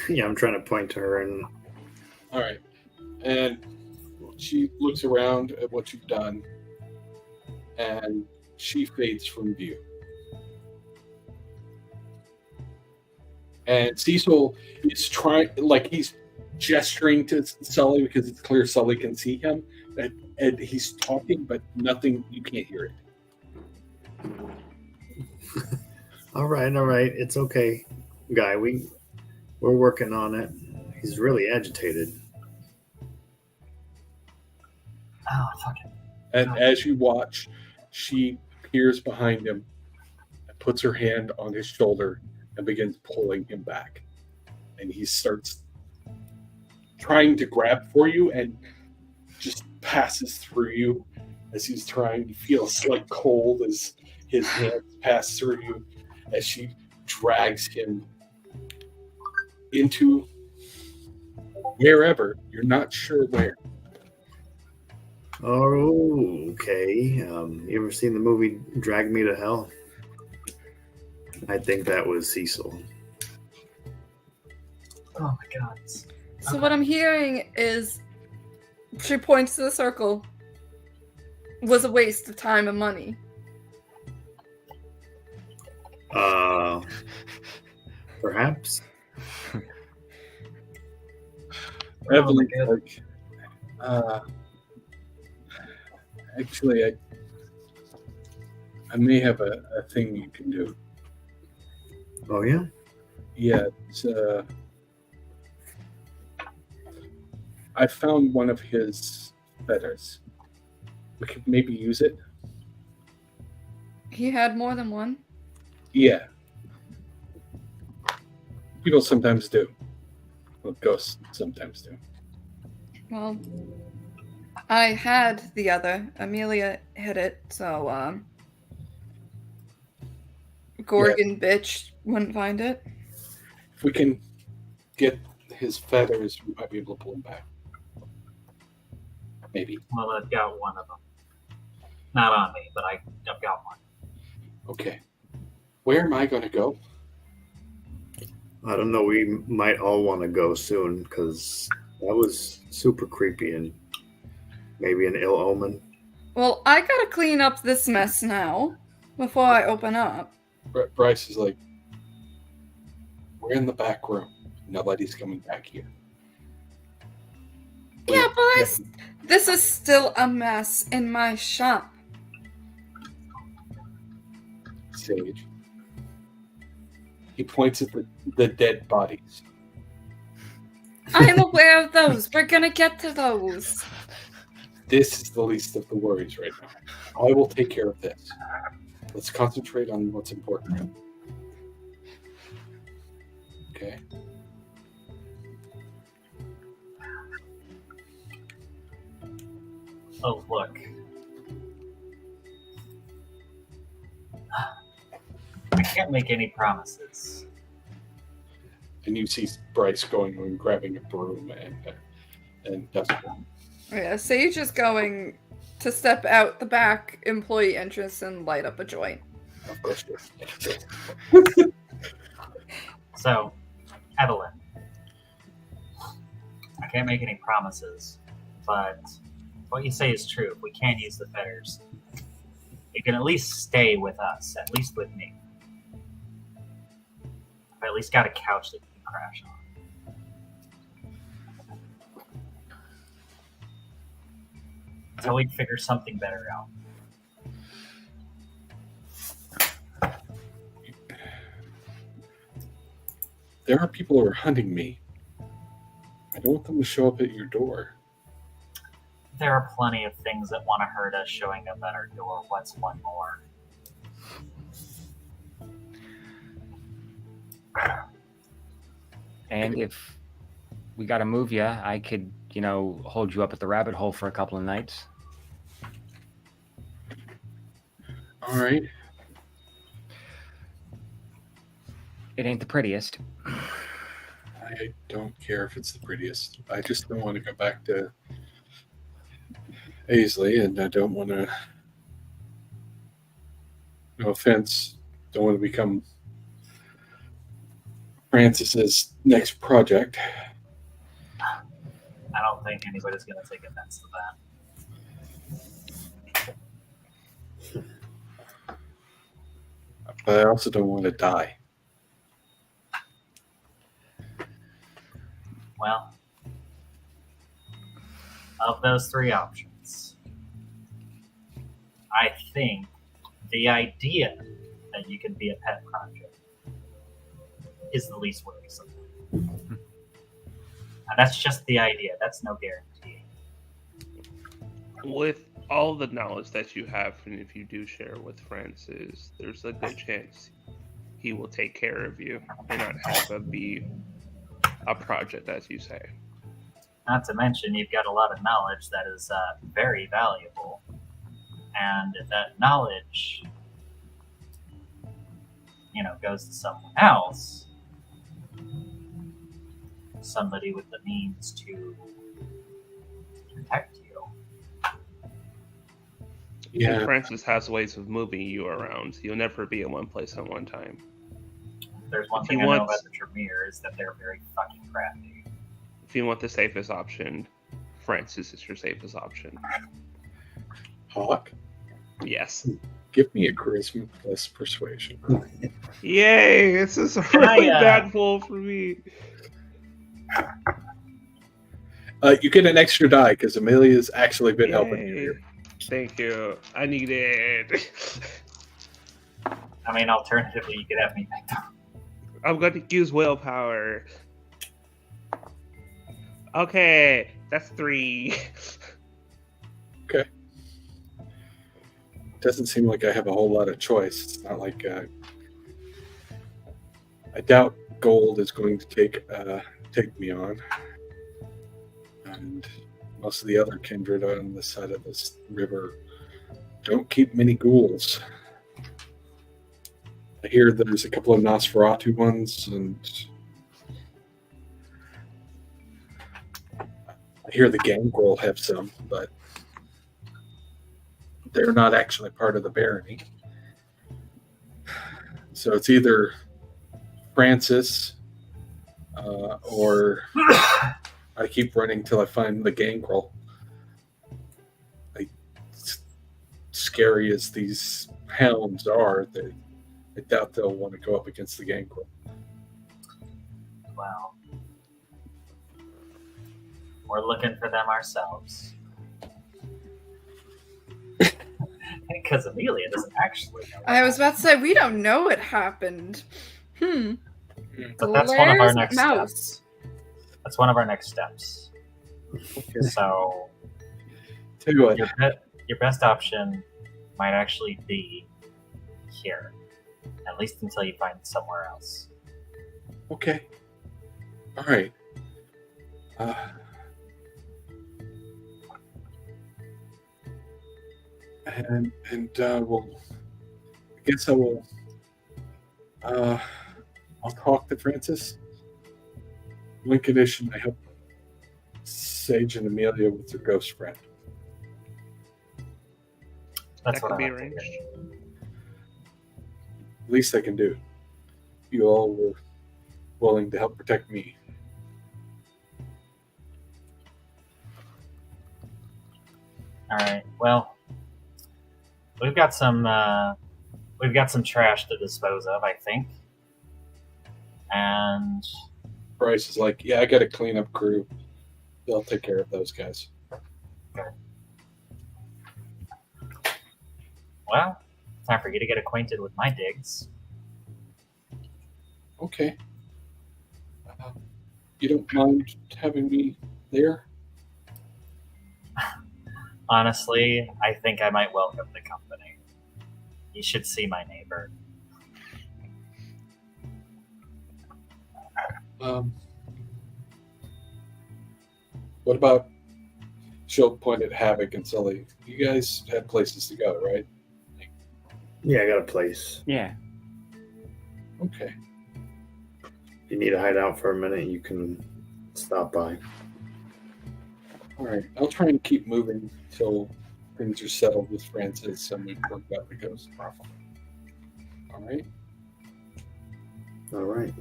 Yeah, I'm trying to point to her and... All right. And she looks around at what you've done, and she fades from view. And Cecil is he's gesturing to Sully because it's clear Sully can see him. And he's talking, but nothing, you can't hear it. All right. It's okay, guy. We're working on it. He's really agitated. Oh, fuck it. And as you watch, she peers behind him and puts her hand on his shoulder and begins pulling him back. And he starts trying to grab for you and just passes through you as he's trying to feel like cold as his hands pass through you as she drags him into wherever. You're not sure where. Oh, okay. You ever seen the movie Drag Me to Hell? I think that was Cecil. Oh my god. So what I'm hearing is she points to the circle. Was a waste of time and money. Perhaps. Evelyn, actually, I may have a thing you can do. Oh, yeah? Yeah, I found one of his feathers. We could maybe use it. He had more than one. Yeah. People sometimes do. Well, ghosts sometimes do. Well, I had the other. Amelia hid it, so Gorgon bitch wouldn't find it. If we can get his feathers, we might be able to pull him back. Maybe. Well, I've got one of them. Not on me, but I've got one. Okay. Where am I going to go? I don't know. We might all want to go soon because that was super creepy and maybe an ill omen. Well, I gotta clean up this mess now before I open up. Bryce is like, we're in the back room. Nobody's coming back here. Yeah, but this is still a mess in my shop. Sage. He points at the dead bodies. I'm aware of those. We're gonna get to those. This is the least of the worries right now. I will take care of this. Let's concentrate on what's important. Okay. Oh, look. I can't make any promises. And you see Bryce going and grabbing a broom and dusting. Yeah, Sage is going to step out the back employee entrance and light up a joint. Of course. So, Evelyn, I can't make any promises, but what you say is true. If we can use the feathers, you can at least stay with us, at least with me. I've at least got a couch that you can crash on. Until we figure something better out. There are people who are hunting me. I don't want them to show up at your door. There are plenty of things that want to hurt us showing up at our door. What's one more? And if we got to move you, I could, hold you up at the rabbit hole for a couple of nights. All right. It ain't the prettiest. I don't care if it's the prettiest. I just don't want to go back to Aisley, and I don't want to, no offense, don't want to become Francis's next project. I don't think anybody's going to take offense to that. But I also don't want to die. Well, of those three options, I think the idea that you can be a pet project is the least worrisome. And that's just the idea. That's no guarantee. With all the knowledge that you have, and if you do share with Francis, there's a good chance he will take care of you and not have it be a project, as you say. Not to mention, you've got a lot of knowledge that is very valuable. And if that knowledge, goes to someone else, somebody with the means to protect you. Yeah. And Francis has ways of moving you around. You'll never be in one place at one time. There's one If thing you I know want- about the Tremere is that they're very fucking crafty. If you want the safest option, Francis is your safest option. Hawk, Yes. give me a charisma plus persuasion. Yay! This is a Can I, really bad pull for me. You get an extra die because Amelia's actually been helping you Yay. here. Thank you. I need it. I mean, alternatively, you could have me picked up. I'm going to use willpower. Okay. That's 3. Doesn't seem like I have a whole lot of choice. It's not like I doubt gold is going to take me on, and most of the other kindred on this side of this river don't keep many ghouls. I hear there's a couple of Nosferatu ones, and I hear the Gangrel have some, but they're not actually part of the barony. So it's either Francis or I keep running till I find the Gangrel. Scary as these hounds are, I doubt they'll want to go up against the Gangrel. Well, we're looking for them ourselves. Because Amelia doesn't actually know. I was about to say, we don't know what happened. But that's one of our Glares next mouse. steps. That's one of our next steps. So Tell you what, your best option might actually be here, at least until you find somewhere else. okay, all right. And well, I guess I will. I'll talk to Francis. One condition: I help Sage and Amelia with their ghost friend. That's That what could be I like to arranged. hear. Least I can do. You all were willing to help protect me. All right. Well, we've got some trash to dispose of, I think. And Bryce is like, yeah, I got a cleanup crew. They'll take care of those guys. well, time for you to get acquainted with my digs. Okay. You don't mind having me there? Honestly, I think I might welcome the company. You should see my neighbor. What about? She'll point at Havok and Sully. You guys had places to go, right? Yeah, I got a place. Yeah. Okay. If you need to hide out for a minute, you can stop by. All right. I'll try and keep moving till things are settled with Francis and we've worked out the ghost problem. All right. All right.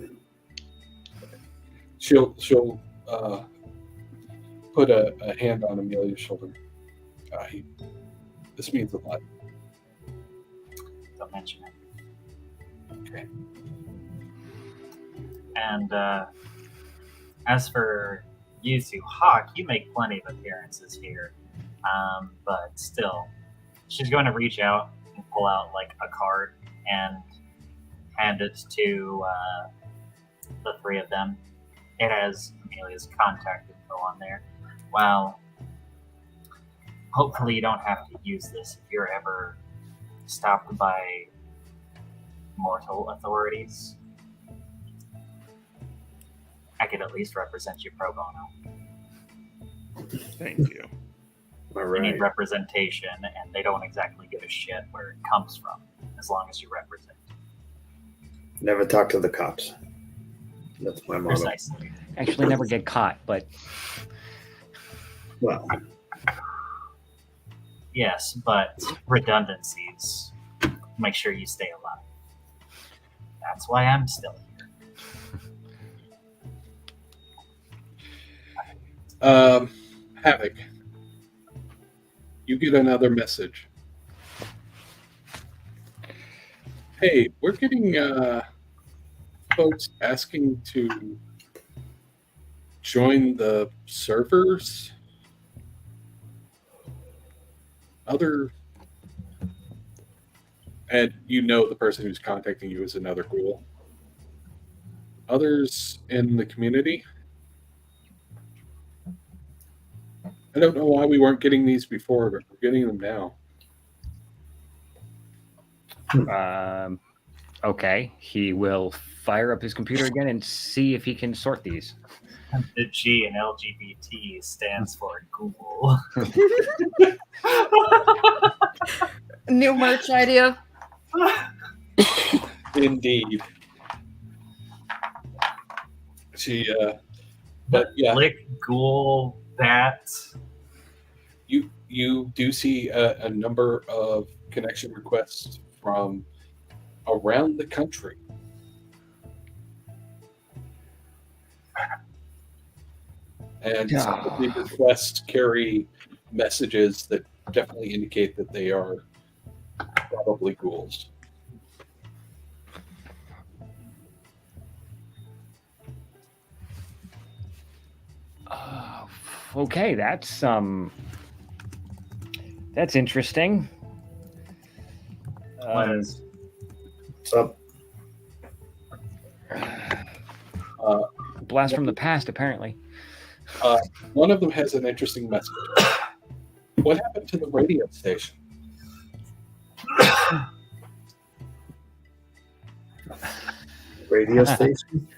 She'll put a hand on Amelia's shoulder. This means a lot. Don't mention it. Okay. And as for you two, Hawk, you make plenty of appearances here. But still, she's going to reach out and pull out like a card and hand it to the three of them. It has Amelia's contact info on there. Well, hopefully you don't have to use this if you're ever stopped by mortal authorities. I could at least represent you pro bono. Thank you. All You need right. representation, and they don't exactly give a shit where it comes from, as long as you represent. Never talk to the cops. That's my motto. Precisely. Actually, never get caught, but Well, Yes, but redundancies. Make sure you stay alive. That's why I'm still here. Havok, you get another message. Hey, we're getting folks asking to join the servers. And you know the person who's contacting you is another ghoul. Others in the community I don't know why we weren't getting these before, but we're getting them now. Okay, he will fire up his computer again and see if he can sort these. The G in LGBT stands for Google. New merch idea. Indeed. She, but yeah, Lick, Ghoul, Bat. you do see a number of connection requests from around the country. And some of the requests carry messages that definitely indicate that they are probably ghouls. Okay, that's interesting. What's up? Blast from the past, apparently. One of them has an interesting message. What happened to the radio station? Radio station?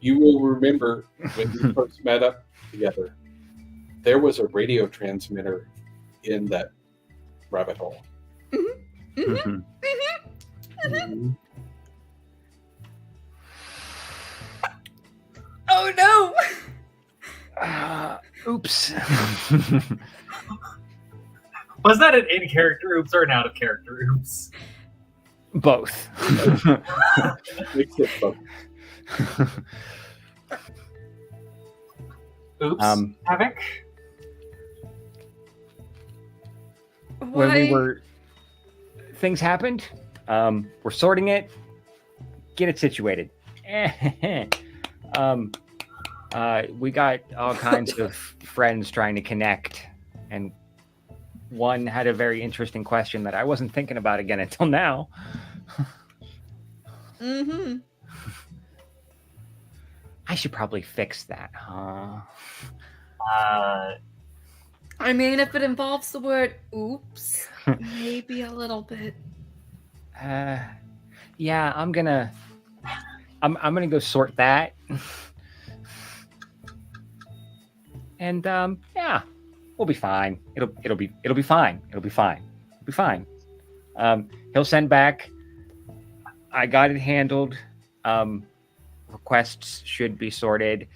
You will remember when we first met up together, there was a radio transmitter in that rabbit hole. Mhm. Oh no! Oops. Was that an in-character oops or an out-of-character oops? Both. Makes it fun. Oops. Havok? When we were, things happened. We're sorting it. Get it situated. We got all kinds of friends trying to connect, and one had a very interesting question that I wasn't thinking about again until now. Mm-hmm. I should probably fix that, huh? I mean, if it involves the word oops, maybe a little bit. Yeah, I'm gonna go sort that. And yeah, we'll be fine. It'll be fine. It'll be fine. He'll send back. I got it handled. Requests should be sorted.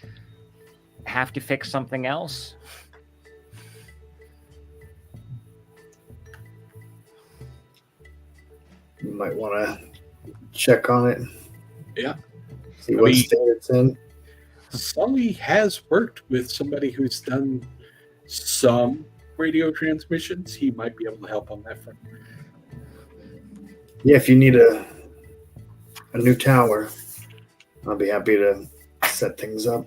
Have to fix something else? You might want to check on it. Yeah. See what state it's in. Sully has worked with somebody who's done some radio transmissions. He might be able to help on that front. Yeah, if you need a new tower, I'll be happy to set things up.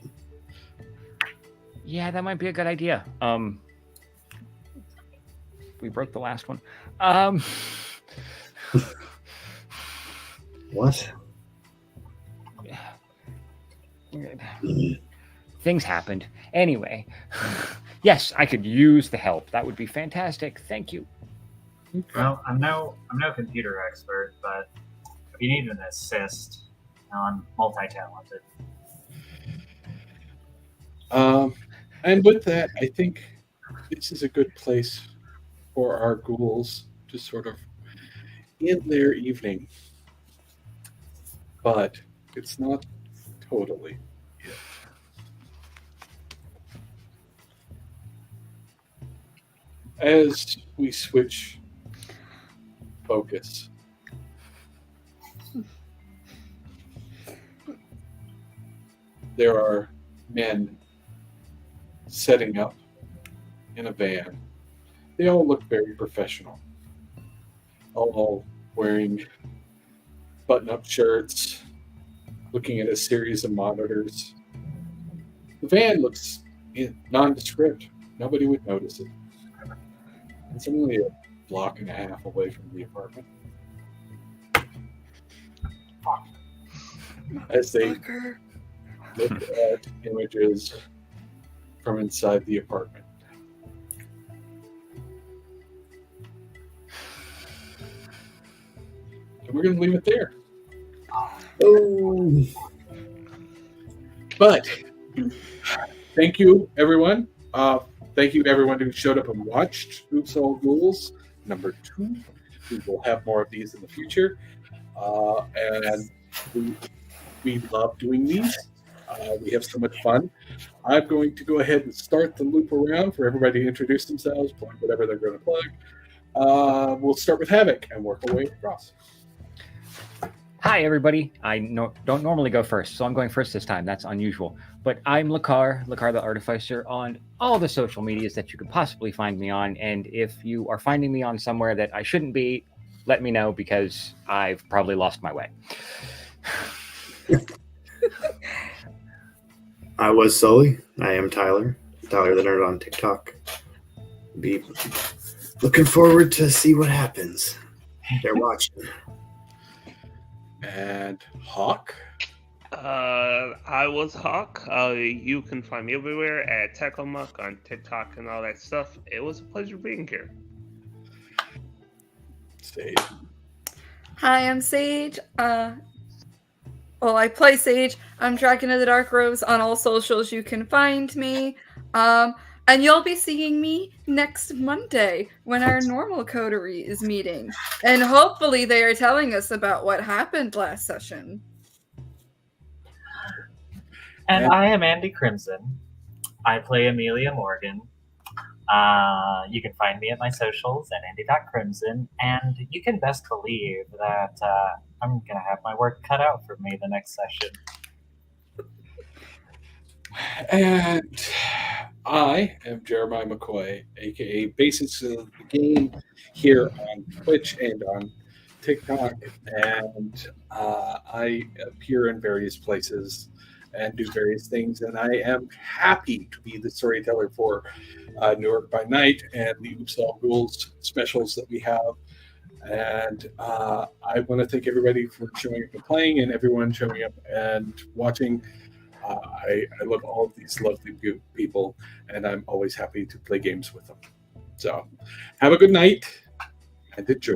Yeah, that might be a good idea. We broke the last one. What? Things happened. Anyway, yes, I could use the help. That would be fantastic. Thank you. Well, I'm no computer expert, but if you need an assist, I'm multi-talented. And with that, I think this is a good place for our ghouls to sort of end their evening. But it's not totally it. As we switch focus, there are men setting up in a van. They all look very professional, all wearing button-up shirts, looking at a series of monitors. The van looks nondescript. Nobody would notice it. It's only a block and a half away from the apartment. As they Fucker. look at images from inside the apartment. And we're going to leave it there. Oh, But thank you, everyone. Thank you, everyone who showed up and watched Oops All Ghouls number 2. We will have more of these in the future. And we love doing these. We have so much fun. I'm going to go ahead and start the loop around for everybody to introduce themselves, plug whatever they're going to plug. We'll start with Havok and work our way across. Hi, everybody. I don't normally go first, so I'm going first this time. That's unusual. But I'm Lekar the Artificer, on all the social medias that you could possibly find me on. And if you are finding me on somewhere that I shouldn't be, let me know, because I've probably lost my way. I was Sully. I am Tyler the Nerd on TikTok. Be looking forward to see what happens. They're watching. And Hawk. I was Hawk. You can find me everywhere at Techo on TikTok and all that stuff. It was a pleasure being here. Sage. Hi, I'm Sage. I play Sage. I'm DragonOfTheDarkRose on all socials. You can find me. And you'll be seeing me next Monday when our normal coterie is meeting. And hopefully they are telling us about what happened last session. And I am Andi Crimson. I play Amelia Morgan. You can find me at my socials at Andi.Crimson. And you can best believe that I'm going to have my work cut out for me the next session. And I am Jeremiah McCoy, aka Basics of the Game, here on Twitch and on TikTok. And I appear in various places and do various things. And I am happy to be the storyteller for Newark by Night and the Oops All Ghouls specials that we have. And I want to thank everybody for showing up and playing, and everyone showing up and watching. I love all of these lovely people, and I'm always happy to play games with them. So have a good night and enjoy.